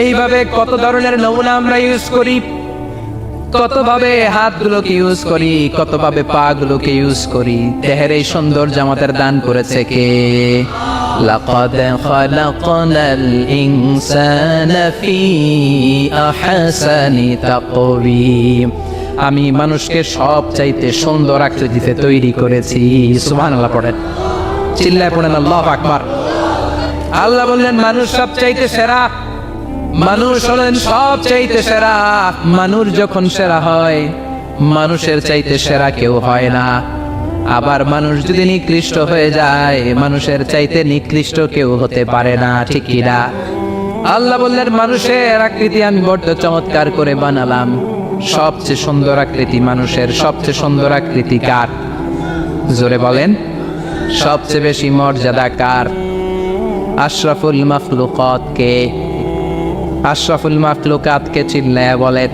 [SPEAKER 1] এইভাবে কত ধরনের নমুনা আমরা ইউজ করি, কতভাবে হাতগুলোকে ইউজ করি, কতভাবে পা গুলোকে ইউজ করি। দেহের এই সৌন্দর্য আমাদের দান করেছে কে? লাকাদ খালাকনাল ইনসানা ফি আহসানি তাকওয়িম। আমি মানুষকে সব চাইতে সুন্দর আকৃতিতে তৈরি করেছি। সুবহানাল্লাহ পড়েন, চিল্লায় পড়েন আল্লাহু আকবার। আল্লাহ বললেন মানুষ সব চাইতে সেরা, মানুষ হলেন সব চাইতে সেরা। মানুষ যখন সেরা হয়, মানুষের চাইতে সেরা কেউ হয় না। আবার মানুষ যদি নিকৃষ্ট হয়ে যায়, মানুষের চাইতে নিকৃষ্ট কেউ হতে পারে না, ঠিক কি না? আল্লাহ বললেন মানুষের আকৃতি আমি বড্ড চমৎকার করে বানালাম। সবচেয়ে সুন্দর আকৃতি মানুষের। সবচেয়ে সুন্দর আকৃতি কার? জোরে বলেন। সবচেয়ে বেশি মর্যাদা কার? আশরাফুল মাখলুকাত কে? আশরাফুল মাখলুকাত কে? চিল্লায়া বলেন।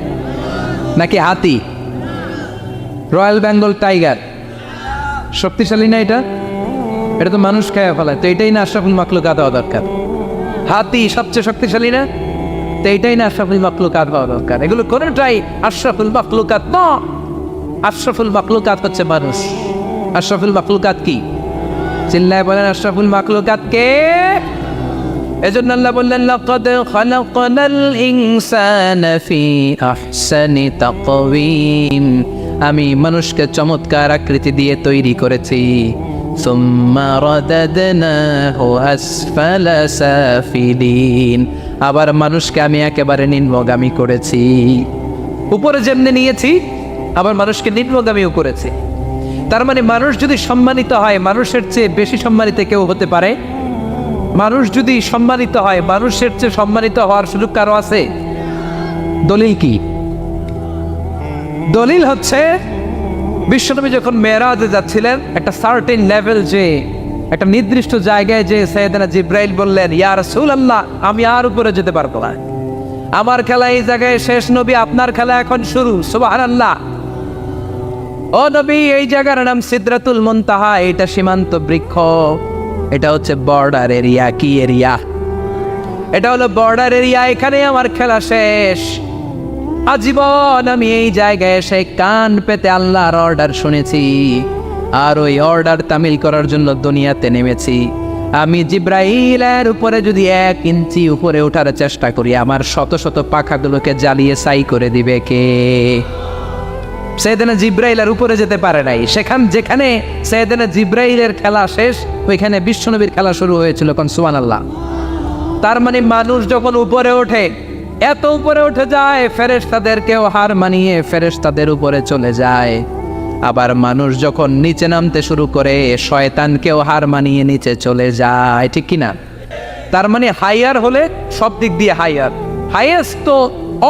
[SPEAKER 1] নাকি হাতি? রয়্যাল বেঙ্গল টাইগার শক্তিশালী না? এটা এটা তো মানুষ খায় ফেলায়, তো এটাই না আশরাফুল মাখলুকাত হওয়া দরকার? হাতি সবচেয়ে শক্তিশালী না? তো এইটাই না আশরাফুল মাখলুকাত হওয়া দরকার? এগুলো কোনটাই আশরাফুল মাখলুকাত না। আশরাফুল মাখলুকাত হচ্ছে মানুষ। আশরাফুল মাখলুকাত কি? চিল্লায় বলেন আশরাফুল মাখলুকাত কে? এজন্য আল্লাহ বললেন লাকাদ খালাকনাল ইনসানা ফি আহসানি তাকওয়িম। আমি মানুষকে চমৎকার আকৃতি দিয়ে তৈরি করেছি। সুম্মা রাদাদনাহু আসফালা সাফিলিন। আবার মানুষকে আমি একেবারে নিম্নগামী করেছি। উপরে যেমনি নিয়েছি, আবার মানুষকে নিম্নগামীও করেছি। তার মানে মানুষ যদি সম্মানিত হয়, মানুষের চেয়ে বেশি সম্মানিত কেউ হতে পারে? মানুষ যদি সম্মানিত হয়, মানুষের চেয়ে সম্মানিত হওয়ার সুযোগ কারো আছে? দলিল কি? দলিল হচ্ছে বিশ্বনবী যখন মেরাজে যাচ্ছিলেন, একটা সার্টেন লেভেল, যে একটা নির্দিষ্ট জায়গায় যে সাইয়েদনা জিব্রাইল বললেন ইয়া রাসূলুল্লাহ আমি আর উপরে যেতে পারবো না, আমার খেলা এই জায়গায় শেষ, নবী আপনার খেলা এখন শুরু। সুবহানাল্লাহ। ও নবী, এই জায়গার নাম সিদরাতুল মুনতাহা, এটা সীমান্ত বৃক্ষ। এটা হচ্ছে বর্ডার এরিয়া। কি এরিয়া? এটা হলো বর্ডার এরিয়া। এখানে আমার খেলা শেষ। আজীবন আমি এই জায়গায় এসে কান পেতে আল্লাহর অর্ডার শুনেছি, আর ওই অর্ডার তামিল করার জন্য দুনিয়াতে নেমেছি। আমি জিব্রাইলের উপরে যদি 1 ইঞ্চি উপরে ওঠার চেষ্টা করি, আমার শত শত পাখাগুলোকে জ্বালিয়ে ছাই করে দিবে কে? সাইয়েদনা জিব্রাইলের উপরে যেতে পারে নাই। যেখানে সাইয়েদনা জিব্রাইলের খেলা শেষ, ওইখানে বিশ্বনবীর খেলা শুরু হয়েছিল। কোন সুবহানাল্লাহ। তার মানে মানুষ যখন উপরে ওঠে, এত উপরে উঠে যায়, ফেরেশতাদেরকেও হার মানিয়ে ফেরেশতাদের উপরে চলে যায়। আবার মানুষ যখন নিচে নামতে শুরু করে, শয়তানকেও হার মানিয়ে নিচে চলে যায়। ঠিক কিনা? তার মানে হাইয়ার হলে সব দিক দিয়ে হাইয়ার। হাইয়েস্ট তো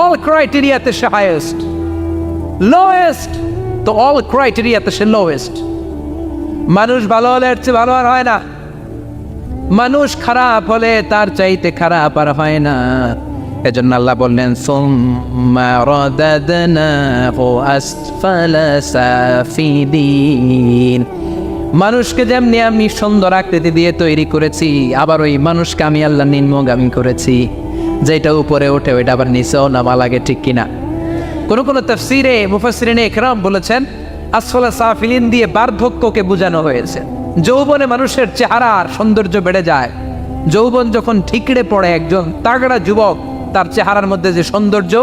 [SPEAKER 1] অল ক্রাইটেরিয়াতে সে হাইয়েস্ট, লোয়েস্ট তো অল ক্রাইটেরিয়াতে সে লোয়েস্ট। মানুষ ভালো হলে এর চেয়ে ভালো আর হয় না, মানুষ খারাপ হলে তার চাইতে খারাপ আর হয় না। এজন্য আল্লাহ বললেন, সুম্মা রাদাদনাহু আসফালা সাফিলিন। মানুষকে যেমনি আমি সুন্দর আকৃতি দিয়ে তৈরি করেছি, আবার ওই মানুষকে আমি আল্লাহ নিম্নগামী করেছি। যেটা উপরে ওঠে ওইটা আবার নিচেও নামা লাগে। ঠিক কিনা? কোন তাফসীরে মুফাসসিরিনে ইকরাম বলেছেন, আসফালা সাফিলিন দিয়ে বার্ধক্যকে বোঝানো হয়েছে। যৌবনে মানুষের চেহারার সৌন্দর্য বেড়ে যায়। যৌবন যখন ঠিকরে পড়ে, একজন তাগড়া যুবক, তার চেহারার মধ্যে যে সৌন্দর্য,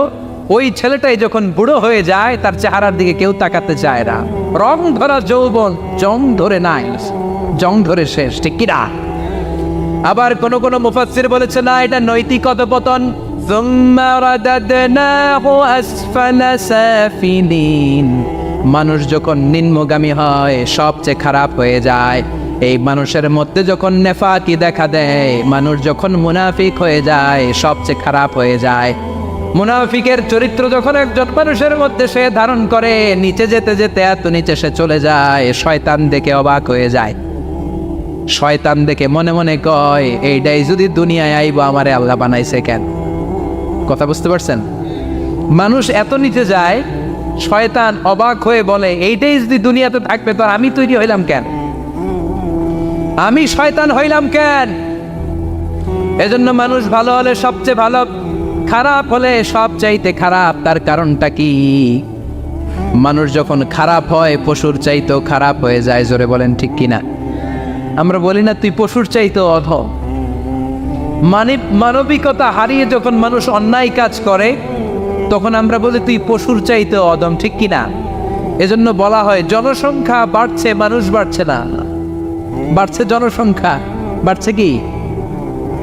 [SPEAKER 1] ওই ছেলেটাই যখন বুড়ো হয়ে যায়, তার চেহারার দিকে কেউ তাকাতে চায় না। রং ধরা যৌবন জং ধরে নাই, জং ধরে শেষ। ঠিক কিনা? আবার কোন মুফাসসির বলেছে, না, এটা নৈতিক অধঃপতন। সুম্মা রাদাদনাহু আসফালা সাফিলিন। মানুষ যখন নিম্নগামী হয়, সবচেয়ে খারাপ হয়ে যায়। এই মানুষের মধ্যে যখন নেফাকি দেখা দেয়, মানুষ যখন মুনাফিক হয়ে যায়, সবচেয়ে খারাপ হয়ে যায়। মুনাফিকের চরিত্র যখন একজন মানুষের মধ্যে সে ধারণ করে, নিচে যেতে যেতে এত নিচে সে চলে যায়, শয়তান দেখে অবাক হয়ে যায়। শয়তান দেখে মনে মনে কয়, এইটাই যদি দুনিয়ায় আইব, আমারে আল্লাহ বানাইছে কেন? কথা বুঝতে পারছেন? মানুষ এত নিচে যায়, শয়তান অবাক হয়ে বলে, এইটাই যদি দুনিয়াতে থাকবে, তো আমি তৈরি হইলাম কেন? আমি শয়তান হইলাম কেন? এজন্য মানুষ ভালো হলে সবচেয়ে ভালো, খারাপ হলে সবচাইতে খারাপ। তার কারণটা কি? মানুষ যখন খারাপ হয়, পশুর চাইতেও খারাপ হয়ে যায়। জোরে বলেন ঠিক কিনা? আমরা বলি না, তুই পশুর চাইতেও অধম। মানবিকতা হারিয়ে যখন মানুষ অন্যায় কাজ করে, তখন আমরা বলি তুই পশুর চাইতেও অধম। ঠিক কিনা? এজন্য বলা হয়, জনসংখ্যা বাড়ছে, মানুষ বাড়ছে না। বাড়ছে জনসংখ্যা, বাড়ছে কি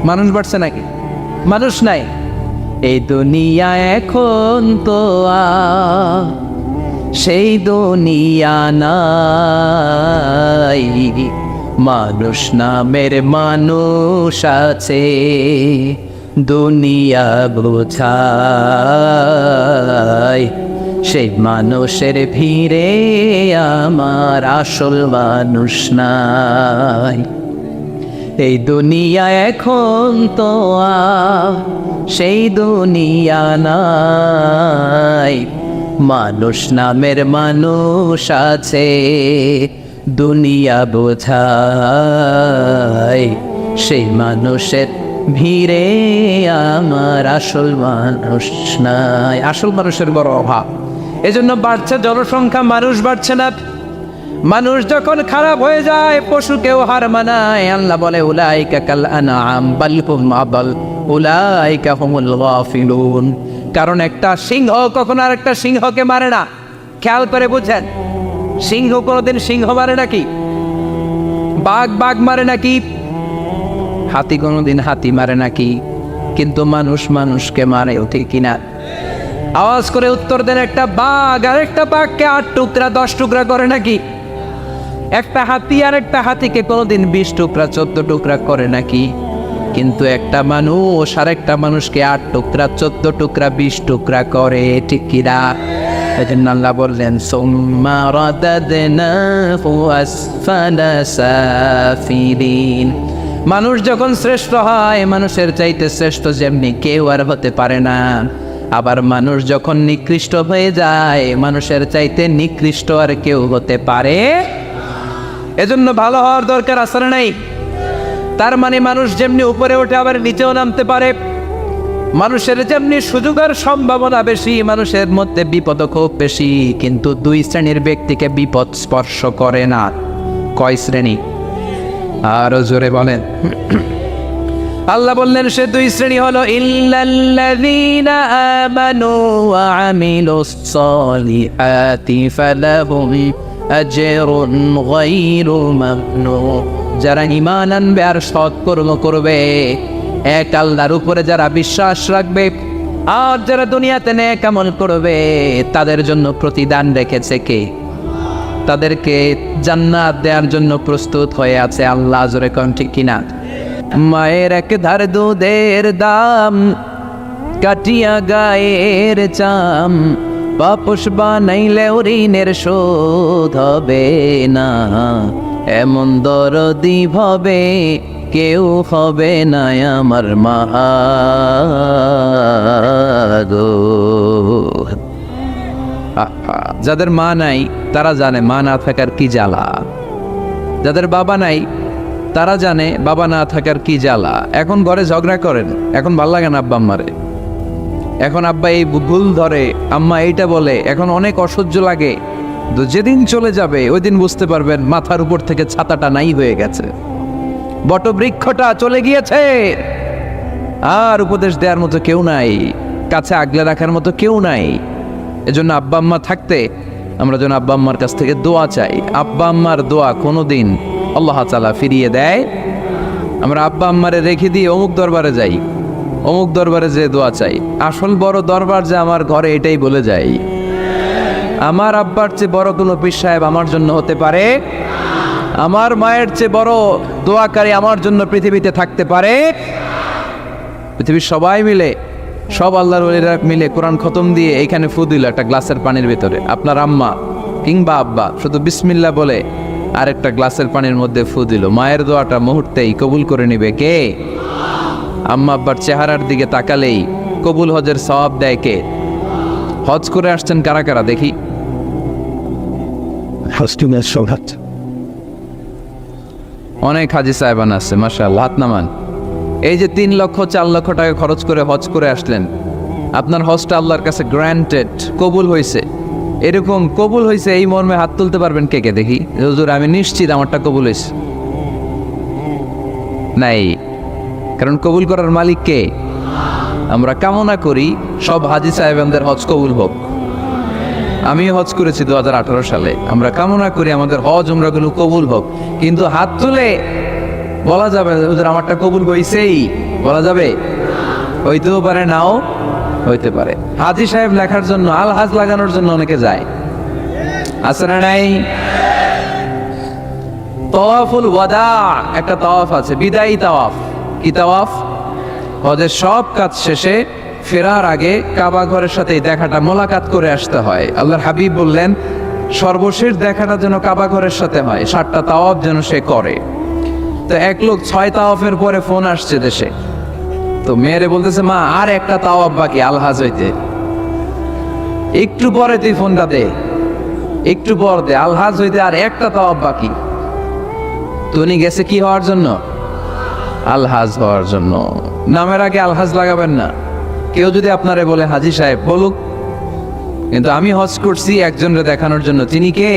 [SPEAKER 1] মানুষ? বাড়ছে নাকি? মানুষ নাই। এই দুনিয়া এখন তো সেই দুনিয়া নাই, মানুষ নামের মানুষ আছে, দুনিয়া বোঝায়। সেই মানুষের ভিড়ে আমার আসল মানুষ নাই। এই দুনিয়া এখন তো সেই দুনিয়া নাই, মানুষ নামের মানুষ আছে, দুনিয়া বোঝায়। সেই মানুষের ভিড়ে আমার আসল মানুষ নাই। আসল মানুষের বড় অভাব। এজন্য বাড়ছে জনসংখ্যা, মানুষ বাড়ছে না। মানুষ যখন খারাপ হয়ে যায়, পশুকেও হার মানায়। আল্লাহ বলে, উলাইকা কাল আনআম বাল হুম আদাল উলাইকা হুমুল গাফিলুন। কারণ একটা সিংহ কখনো আর একটা সিংহকে মারে না। খেয়াল করে বুঝেন, সিংহ কোনোদিন সিংহ মারে নাকি? বাঘ বাঘ মারে নাকি? হাতি কোনোদিন হাতি মারে নাকি? কিন্তু মানুষ মানুষকে মারে, ঠিক কিনা? আওয়াজ করে উত্তর দেন, একটা বাঘ আর একটা বাঘকে 8 টুকরা 10 টুকরা করে নাকি? একটা হাতি আর একটা হাতিকে কোনোদিন 20 টুকরা 14 টুকরা করে নাকি? কিন্তু একটা মানুষ আর একটা মানুষকে 8 টুকরা 14 টুকরা 20 টুকরা করে, ঠিক কিনা? এজন্য আল্লাহ বললেন, সুম্মা রাদাদনাহু আসফালা সাফিলিন। মানুষ যখন শ্রেষ্ঠ হয়, মানুষের চাইতে শ্রেষ্ঠ যেমনি কেউ আর হতে পারে না। আবার মানুষ যখন নিকৃষ্ট হয়ে যায়, মানুষের চাইতে নিকৃষ্ট আর কেউ হতে পারে। এজন্য ভালো হওয়ার দরকার আছে না নাই? তার মানে মানুষ যেমনি উপরে ওঠে আবার নিচেও নামতে পারে, মানুষের যেমনি সুযোগের সম্ভাবনা বেশি, মানুষের মধ্যে বিপদ খুব বেশি, কিন্তু দুই শ্রেণীর ব্যক্তিকে বিপদ স্পর্শ করে না। কয় শ্রেণী? আরো জোরে বলেন। আল্লাহ বললেন সে দুই শ্রেণী হলো ইল্লাল্লাযীনা আমানু ওয়া আমিলুস সলিহাতি ফালাহুম আজরুন গায়রু মামনুন। যারা ঈমান আনবে আর সৎকর্ম করবে, এক আল্লাহর উপরে যারা বিশ্বাস রাখবে আর যারা দুনিয়াতে নেক আমল করবে, তাদের জন্য প্রতিদান রেখেছে কে? তাদেরকে জান্নাত দেওয়ার জন্য প্রস্তুত হয়ে আছে আল্লাহ। জোরে কোন ঠিক কিনা? মায়ের এক ধার দুধের দাম, কাটিয়া গায়ের চাম, বাপস বানাইলে ঋণের শোধ হবে না, এমন দরদি ভাবে কেউ হবে না আমার মা গো। যাদের মা নাই তারা জানে মা না থাকার কি জ্বালা, যাদের বাবা নাই তারা জানে বাবা না থাকার কি জ্বালা। এখন ঘরে ঝগড়া করেন, এখন ভাল লাগে না আব্বা আম্মারে, এখন আব্বা এই ভুল ধরে, আম্মা এইটা বলে, এখন অনেক অসহ্য লাগে। তো যেদিন চলে যাবে ওই দিন বুঝতে পারবেন মাথার উপর থেকে ছাতাটা নাই হয়ে গেছে, বটবৃক্ষটা চলে গিয়েছে, আর উপদেশ দেওয়ার মতো কেউ নাই, কাছে আগলে রাখার মতো কেউ নাই। এজন্য আব্বা আম্মা থাকতে আমরা যেন আব্বা আম্মার কাছ থেকে দোয়া চাই। আব্বা আম্মার দোয়া কোনোদিন আল্লাহ তাআলা ফিরিয়ে দেয়। আমরা আব্বা আম্মারে রেখে দিয়ে অমুক দরবারে যাই, অমুক দরবারে যে দোয়া চাই, আসল বড় দরবার যে আমার ঘরে এটাই বলে যাই। আমার আব্বার চেয়ে বড় কোনো পীর সাহেব আমার জন্য হতে পারে, আমার মায়ের চেয়ে বড় দোয়াকারী আমার জন্য পৃথিবীতে থাকতে পারে। পৃথিবীর সবাই মিলে, সব আল্লাহর ওলিরা মিলে কোরআন খতম দিয়ে এইখানে ফু দিল একটা গ্লাসের পানির ভিতরে, আপনার আম্মা কিংবা আব্বা শুধু বিসমিল্লাহ বলে আরেকটা গ্লাসের পানির মধ্যে ফু দিল, মায়ের দোয়াটা মুহূর্তেই কবুল করে নিবে কে? আম্মা আব্বার চেহারার দিকে তাকালেই কবুল হজের সওয়াব দেয় কে? হজ করে আসছেন কারা কারা দেখি? অনেক হাজি সাহেবান আছে মাশাআল্লাহ, হাত নামান। এই যে 3 লক্ষ 4 লক্ষ টাকা খরচ করে হজ করে আসলেন, আপনার হজটা আল্লাহর কাছে গ্র্যান্টেড, কবুল হয়েছে, এরকম কবুল হয়েছে এই মর্মে হাত তুলতে পারবেন কে কে দেখি? হুজুর আমি নিশ্চিত আমারটা কবুল হয়েছে। নাই, কারণ কবুল করার মালিক কে? আমরা কামনা করি সব হাজি সাহেবদের হজ কবুল হোক। আমি হজ করেছি 2018 সালে, আমরা কামনা করি আমাদের হজ উমরাগুলো কবুল হোক, কিন্তু হাত তুলে বলা যাবে হুজুর আমারটা কবুল হইছেই, বলা যাবে? হইতেও পারে, নাও হইতে পারে। হাজি সাহেব লেখার জন্য, আল হাজ লাগানোর জন্য অনেকে যায়, আছে না নাই? তাওয়াফুল ওয়াদা একটা তাওয়াফ আছে, বিদায়ী তাওয়াফ। কি তাওয়াফ? হজের সব কাজ শেষে ফেরার আগে কাবা ঘরের সাথে দেখাটা মোলাকাত করে আসতে হয়। আল্লাহর হাবিব বললেন সর্বশেষ দেখাটা যেন কাবা ঘরের সাথে হয়, 7টা তাওয়াফ যেন সে করে। তো এক লোক 6 তাওয়াফের পরে ফোন আসছে দেশে, তো মেয়েরে বলতেছে মা আর একটা তাওয়াফ বাকি আলহাজ হইতে, একটু পরে তুই ফোনটা দে, একটু পর দে, আলহাজ হইতে আর একটা তাওয়াফ বাকি। তো উনি গেছে কি হওয়ার জন্য? আলহাজ হওয়ার জন্য। নামের আগে আলহাজ লাগাবেন না। কেউ যদি আপনারে বলে হাজি সাহেব বলুক, কিন্তু আমি হজ করছি একজনকে দেখানোর জন্য, তিনি কে?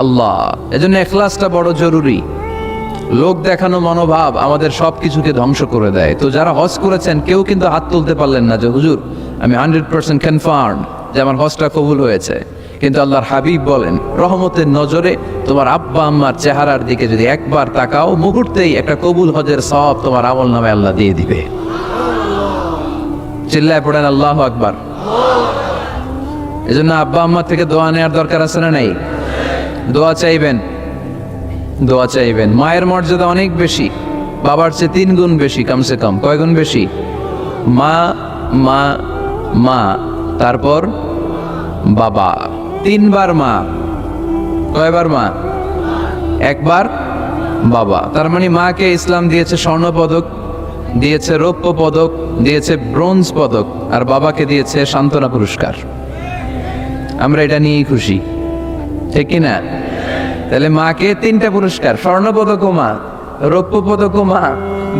[SPEAKER 1] আল্লাহ। এজন্য ইখলাসটা বড় জরুরি। লোক দেখানো মনোভাব আমাদের সব কিছুকে ধ্বংস করে দেয়। তো যারা হজ করেছেন কেউ কিন্তু হাত তুলতে পারলেন না যে হুজুর আমি 100% কনফার্ম যে আমার হজটা কবুল হয়েছে। কিন্তু আল্লাহর হাবিব বলেন রহমতের নজরে তোমার আব্বা আম্মার চেহারার দিকে যদি একবার তাকাও, মুহূর্তেই একটা কবুল হজের সওয়াব তোমার আমল নামে আল্লাহ দিয়ে দিবে। চিল্লায় পড়েন আল্লাহু আকবার। এজন্য আব্বা আম্মা থেকে দোয়া নেওয়ার দরকার আছে না নাই? দোয়া চাইবেন, দোয়া চাইবেন। মায়ের মর্যাদা অনেক বেশি, বাবার চেয়ে 3 গুণ বেশি, কমসে কম। কয় গুণ বেশি? মা মা মা, তারপর বাবা, 3 বার মা। কয়বার মা? 1 বার বাবা। তার মানে মাকে ইসলাম দিয়েছে স্বর্ণ পদক, দিয়েছে রৌপ্য পদক, দিয়েছে ব্রোঞ্জ পদক, আর বাবাকে দিয়েছে সান্ত্বনা পুরস্কার। আমরা এটা নিয়েই খুশি, ঠিক কিনা? তাহলে মাকে 3টা পুরস্কার, স্বর্ণ পদক ও মা, রৌপ্য পদক মা,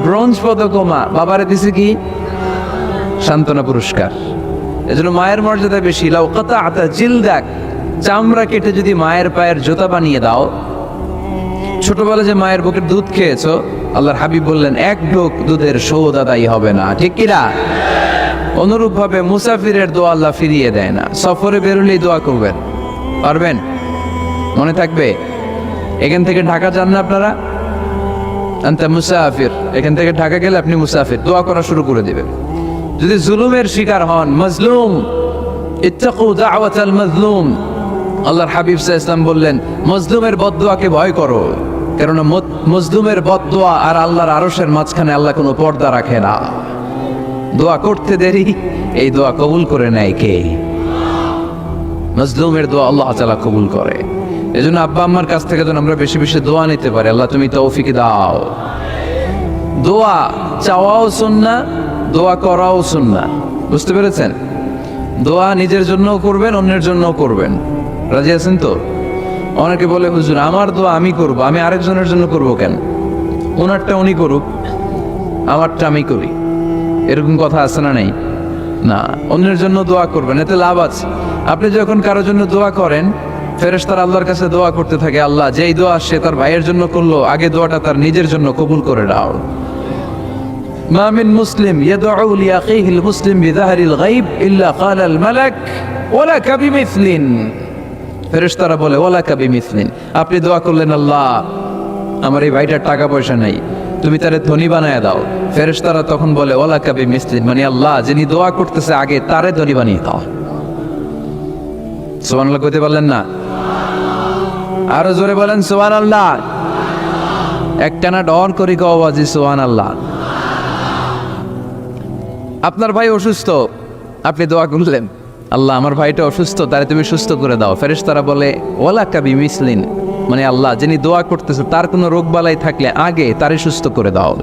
[SPEAKER 1] ব্রোঞ্জ পদক মা, বাবারে দিছে কি সান্ত্বনা পুরস্কার। এজন্য মায়ের মর্যাদা বেশি। লাউ কাতাআতা জিলদাক, চামড়া কেটে যদি মায়ের পায়ের জুতা বানিয়ে দাও। ছোটবেলা যে মায়ের বুকের দুধ খেয়েছো, আল্লাহর হাবিব বললেন এক ঢোক দুধের শোধ আদায় হবে না, ঠিক কিনা? অনুরূপ ভাবে মুসাফিরের দোয়া আল্লাহ ফিরিয়ে দেয় না। সফরে বেরোলেই দোয়া করবেন, পারবেন? মনে থাকবে? এখান থেকে ঢাকা যান না আপনারা, আনতা মুসাফির, এখান থেকে ঢাকা গেলে আপনি মুসাফির, দোয়া করা শুরু করে দিবেন। যদি জুলুমের শিকার হন, মাজলুম, ইত্তাকু দাওয়াতাল মাজলুম, আল্লাহর হাবিব সাল্লাল্লাহু আলাইহি ওয়াসাল্লাম বললেন মজলুমের বদদোয়াকে ভয় করো, কেননা মজলুমের বদদোয়া আর আল্লাহর আরশের মাঝখানে আল্লাহ কোনো পর্দা রাখে না। দোয়া করতে দেরি, এই দোয়া কবুল করে নেয় কে? মজলুমের দোয়া আল্লাহ তাআলা কবুল করে। এজন্য আব্বা আম্মার কাছ থেকে যেন আমরা বেশি বেশি দোয়া নিতে পারি, আল্লাহ তুমি তৌফিক দাও। দোয়া চাওয়াও সুন্নাহ, দোয়া করাও সুন্নাহ, বুঝতে পেরেছেন? দোয়া নিজের জন্যও করবেন, অন্যের জন্যও করবেন। রাজি আছেন তো? অনেকে বলে হুজুর আমার দোয়া আমি করব, আমি আরেকজনের জন্য করব কেন? ওনারটা উনি করুক, আমারটা আমি করি, এরকম কথা আছে না? নেই না, অন্যের জন্য দোয়া করবেন, এতে লাভ আছে। আপনি যখন কারোর জন্য দোয়া করেন, ফেরেশতারা আল্লাহর কাছে দোয়া করতে থাকে, আল্লাহ যেই দোয়া সে তার ভাইয়ের জন্য করলো, আগে দোয়াটা তার নিজের জন্য কবুল করে দাও। মা মিন মুসলিম ইয়াদউ লিআখিহিল মুসলিম বিযাহরিল গায়ব ইল্লা ক্বালাল মালাক ওয়ালাকা বিমিসলিন। ফেরেশতারা বলে ওয়ালাকা বিমিসলিন, আপনি দোয়া করলেন আল্লাহ আমার এই ভাইটার টাকা পয়সা নাই, তুমি তারে ধনী বানায় দাও। ফেরেশতারা তখন বলে ওয়ালাকা বিমিসলিন, মানে আল্লাহ যিনি দোয়া করতেছে আগে তারে ধনী বানিয়ে দাও। সুবহানাল্লাহ কইতে পারলেন না? আরো জোরে বলেন সুবহানাল্লাহ। একটানা ডর করি কওয়াজি সুবহানাল্লাহ। আপনার ভাই অসুস্থ, আপনি দোয়া করলেন আল্লাহ আমার ভাইটা অসুস্থ, তারে তুমি সুস্থ করে দাও। ফেরেশতারা বলে ওয়ালাকা বিমিসলিন, মানে আল্লাহ যিনি দোয়া করতেছে তার কোনো রোগ বালাই থাকলে আগে তারে সুস্থ করে দাও।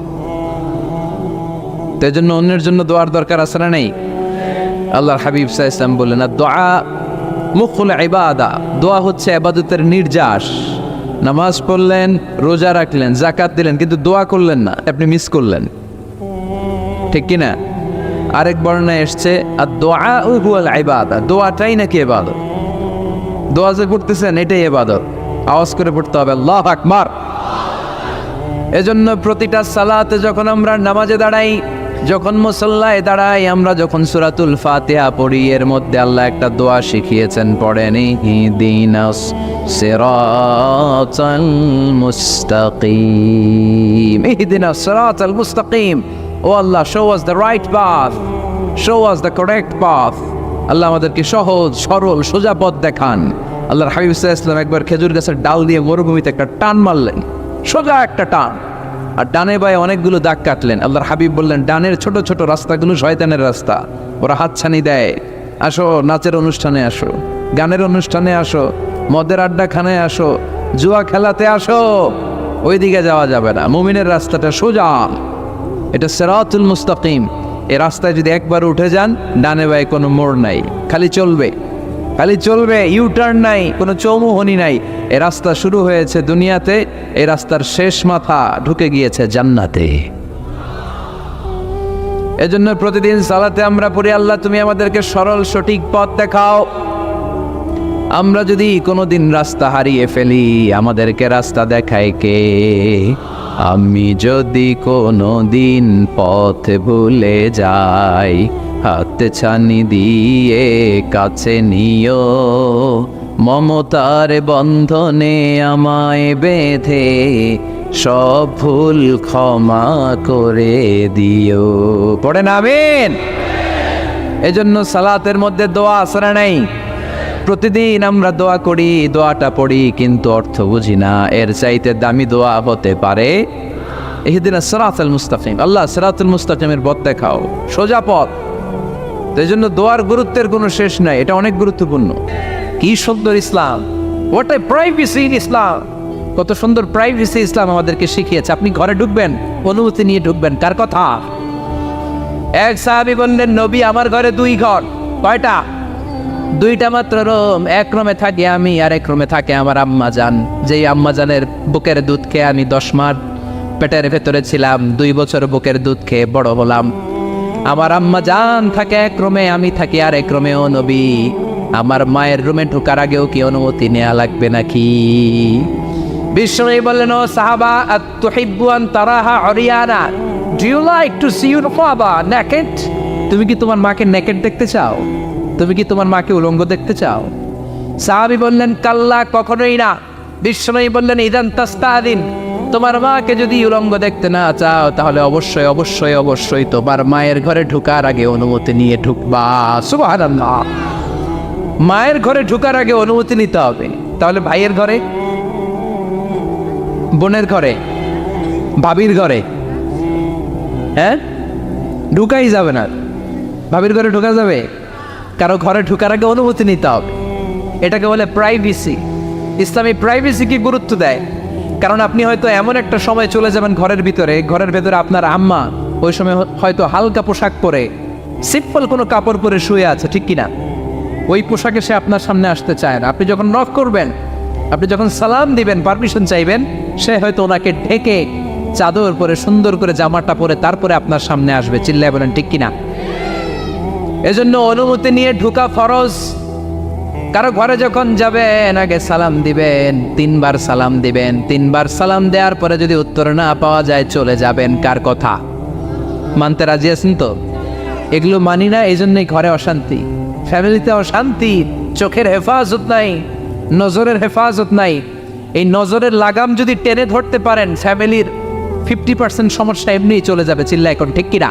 [SPEAKER 1] তাই জন্য অন্যের জন্য দোয়ার দরকার আছে না নেই? আল্লাহর হাবিব সাল্লাল্লাহু আলাইহি ওয়াসাল্লাম বললেন দোয়া মুখুল ইবাদা, দোয়া হচ্ছে ইবাদতের নির্যাস। নামাজ পড়লেন, রোজা রাখলেন, যাকাত দিলেন, কিন্তু দোয়া করলেন না, আপনি মিস করলেন, ঠিক কি না? আরেক বর্ণনায় এসছে আদ-দুআ হুয়াল ইবাদা, দোয়াটাই নাকি ইবাদত। দোয়া যে করতেছেন এটাই ইবাদত, আওয়াজ করে পড়তে হবে আল্লাহু আকবার। এজন্য প্রতিটা সালাতে যখন আমরা নামাজে দাঁড়াই, যখন মুসল্লায় দাঁড়াই, আমরা যখন সূরাতুল ফাতিহা পড়ি, এর মধ্যে আল্লাহ একটা দোয়া শিখিয়েছেন, পড়েন ইহদিনাস সিরাতাল মুস্তাকিম, ইহদিনাস সিরাতাল মুস্তাকিম। ও আল্লাহ, show us the right path, show us the correct path। আল্লাহ আমাদেরকে সহজ সরল সোজা পথ দেখান। আল্লাহর হাবিব সাল্লাল্লাহু আলাইহি ওয়াসাল্লাম একবার খেজুর গাছের ডাল দিয়ে মরুভূমিতে একটা টান মারলেন, সোজা একটা টান, আর ডানে বায়ে অনেকগুলো দাগ কাটলেন। আল্লাহর হাবিব বললেন ডানের ছোট ছোট রাস্তাগুলো শয়তানের রাস্তা, ওরা হাতছানি দেয়। আসো নাচের অনুষ্ঠানে আসো, গানের অনুষ্ঠানে আসো, মদের আড্ডাখানায় আসো, জুয়া খেলাতে আসো, ওইদিকে যাওয়া যাবে না। মুমিনের রাস্তাটা সোজা, এটা সিরাতুল মুস্তাকিম। এই রাস্তায় যদি একবার উঠে যান, ডানে বায়ে কোনো মোড় নাই, খালি চলবে, খালি চলবে, ইউটার্ন নাই, কোনো চৌমুহনী নাই। এই রাস্তা শুরু হয়েছে দুনিয়াতে, এই রাস্তার শেষ মাথা ঢুকে গিয়েছে জান্নাতে। এজন্য প্রতিদিন সালাতে আমরা পড়ি আল্লাহ তুমি আমাদেরকে সরল সঠিক পথ দেখাও। আমরা যদি কোনোদিন রাস্তা হারিয়ে ফেলি, আমাদেরকে রাস্তা দেখায় কে? আমি যদি কোনোদিন পথ ভুলে যাই, হাত ছানি দিয়ে কাছে নিও, মমতার বন্ধনে আমায় বেঁধে সব ভুল ক্ষমা করে দিও। পড়েন আমিন। এজন্য সালাতের মধ্যে দোয়া আসরা নাই। প্রতিদিন আমরা দোয়া করি, দোয়াটা পড়ি, কিন্তু অর্থ বুঝি না। এর চাইতে দামি দোয়া হতে পারে ইহদিনাস সিরাতাল মুস্তাকিম, আল্লাহ সিরাতুল মুস্তাকিমের পথ দেখাও, সোজা পথ। এই জন্য দোয়ার গুরুত্বের কোনো শেষ নাই, এটা অনেক গুরুত্বপূর্ণ। কি সুন্দর ইসলাম, হোয়াট এ প্রাইভেসি ইন ইসলাম, কত সুন্দর প্রাইভেসি ইসলাম আমাদেরকে শিখিয়েছে। আপনি ঘরে ঢুকবেন, অনুমতি নিয়ে ঢুকবেন। কার কথা? এক সাহাবী বললেন নবী আমার ঘরে 2 ঘর। কয়টা? 2টা মাত্র রুম। এক রুমে থাকি আমি, আর এক রুমে থাকে আমার আম্মা জান, যেই আম্মা জানের বুকের দুধ খেয়ে আমি 10 মাস পেটের ভেতরে ছিলাম, 2 বছর বুকের দুধ খেয়ে বড় হলাম। আমার আম্মা জান থাকে এক রুমে, আমি থাকি আর এক রুমে। ও নবী, আমার মায়ের রুমে ঢোকার আগেও কি অনুমতি নেওয়া লাগবে নাকি? বিশ্বনবী বললেন, ও সাহাবা, আতুহিব্বু আন তারাহা উরিয়ানা, do you like to see your father naked? তুমি কি তোমার মাকে নেকেড দেখতে চাও? তুমি কি তোমার মাকে উলঙ্গ দেখতে চাও? সাহাবী বললেন, কাল্লা, কখনোই না। বিশ্বনবী বললেন, ইদান তাস্তাদিন, তোমার মাকে যদি উলঙ্গ দেখতে না চাও তাহলে অবশ্যই অবশ্যই অবশ্যই তোমার মায়ের ঘরে ঢোকার আগে অনুমতি নিয়ে ঢুকবা। সুবহানাল্লাহ। মায়ের ঘরে ঢোকার আগে অনুমতি নিতে হবে। তাহলে ভাইয়ের ঘরে, বোনের ঘরে, ভাবির ঘরে, হ্যাঁ, ঢুকাই যাবে না। ভাবির ঘরে ঢোকা যাবে? কারো ঘরে ঢোকার আগে অনুমতি নিতে হবে। এটাকে বলে প্রাইভেসি। ইসলামী প্রাইভেসিকে গুরুত্ব দেয়। কারণ আপনি হয়তো এমন একটা সময় চলে যাবেন ঘরের ভিতরে আপনার আম্মা ওই সময় হয়তো হালকা পোশাক পরে, সিম্পল কোনো কাপড় পরে শুয়ে আছে, ঠিক কিনা? ওই পোশাকে সে আপনার সামনে আসতে চায় না। আপনি যখন নক করবেন, আপনি যখন সালাম দিবেন, পারমিশন চাইবেন, সে হয়তো ওনাকে ঢেকে চাদর পরে সুন্দর করে জামাটা পরে তারপরে আপনার সামনে আসবে। চিল্লায় বলেন ঠিক কিনা? এজন্য অনুমতি নিয়ে ঢোকা ফরজ। কারো ঘরে যখন যাবেন আগে সালাম দিবেন, 3 বার সালাম দিবেন। 3 বার সালাম দেওয়ার পরে যদি উত্তর না পাওয়া যায় চলে যাবেন। কার কথা মানতে রাজি আছেন তো? এগুলো মানি না, এই জন্যই ঘরে অশান্তি, ফ্যামিলিতে অশান্তি, চোখের হেফাজত নাই, নজরের হেফাজত নাই। এই নজরের লাগাম যদি টেনে ধরতে পারেন, ফ্যামিলির 50% সমস্যা এমনিই চলে যাবে। চিল্লা এখন ঠিক কিনা?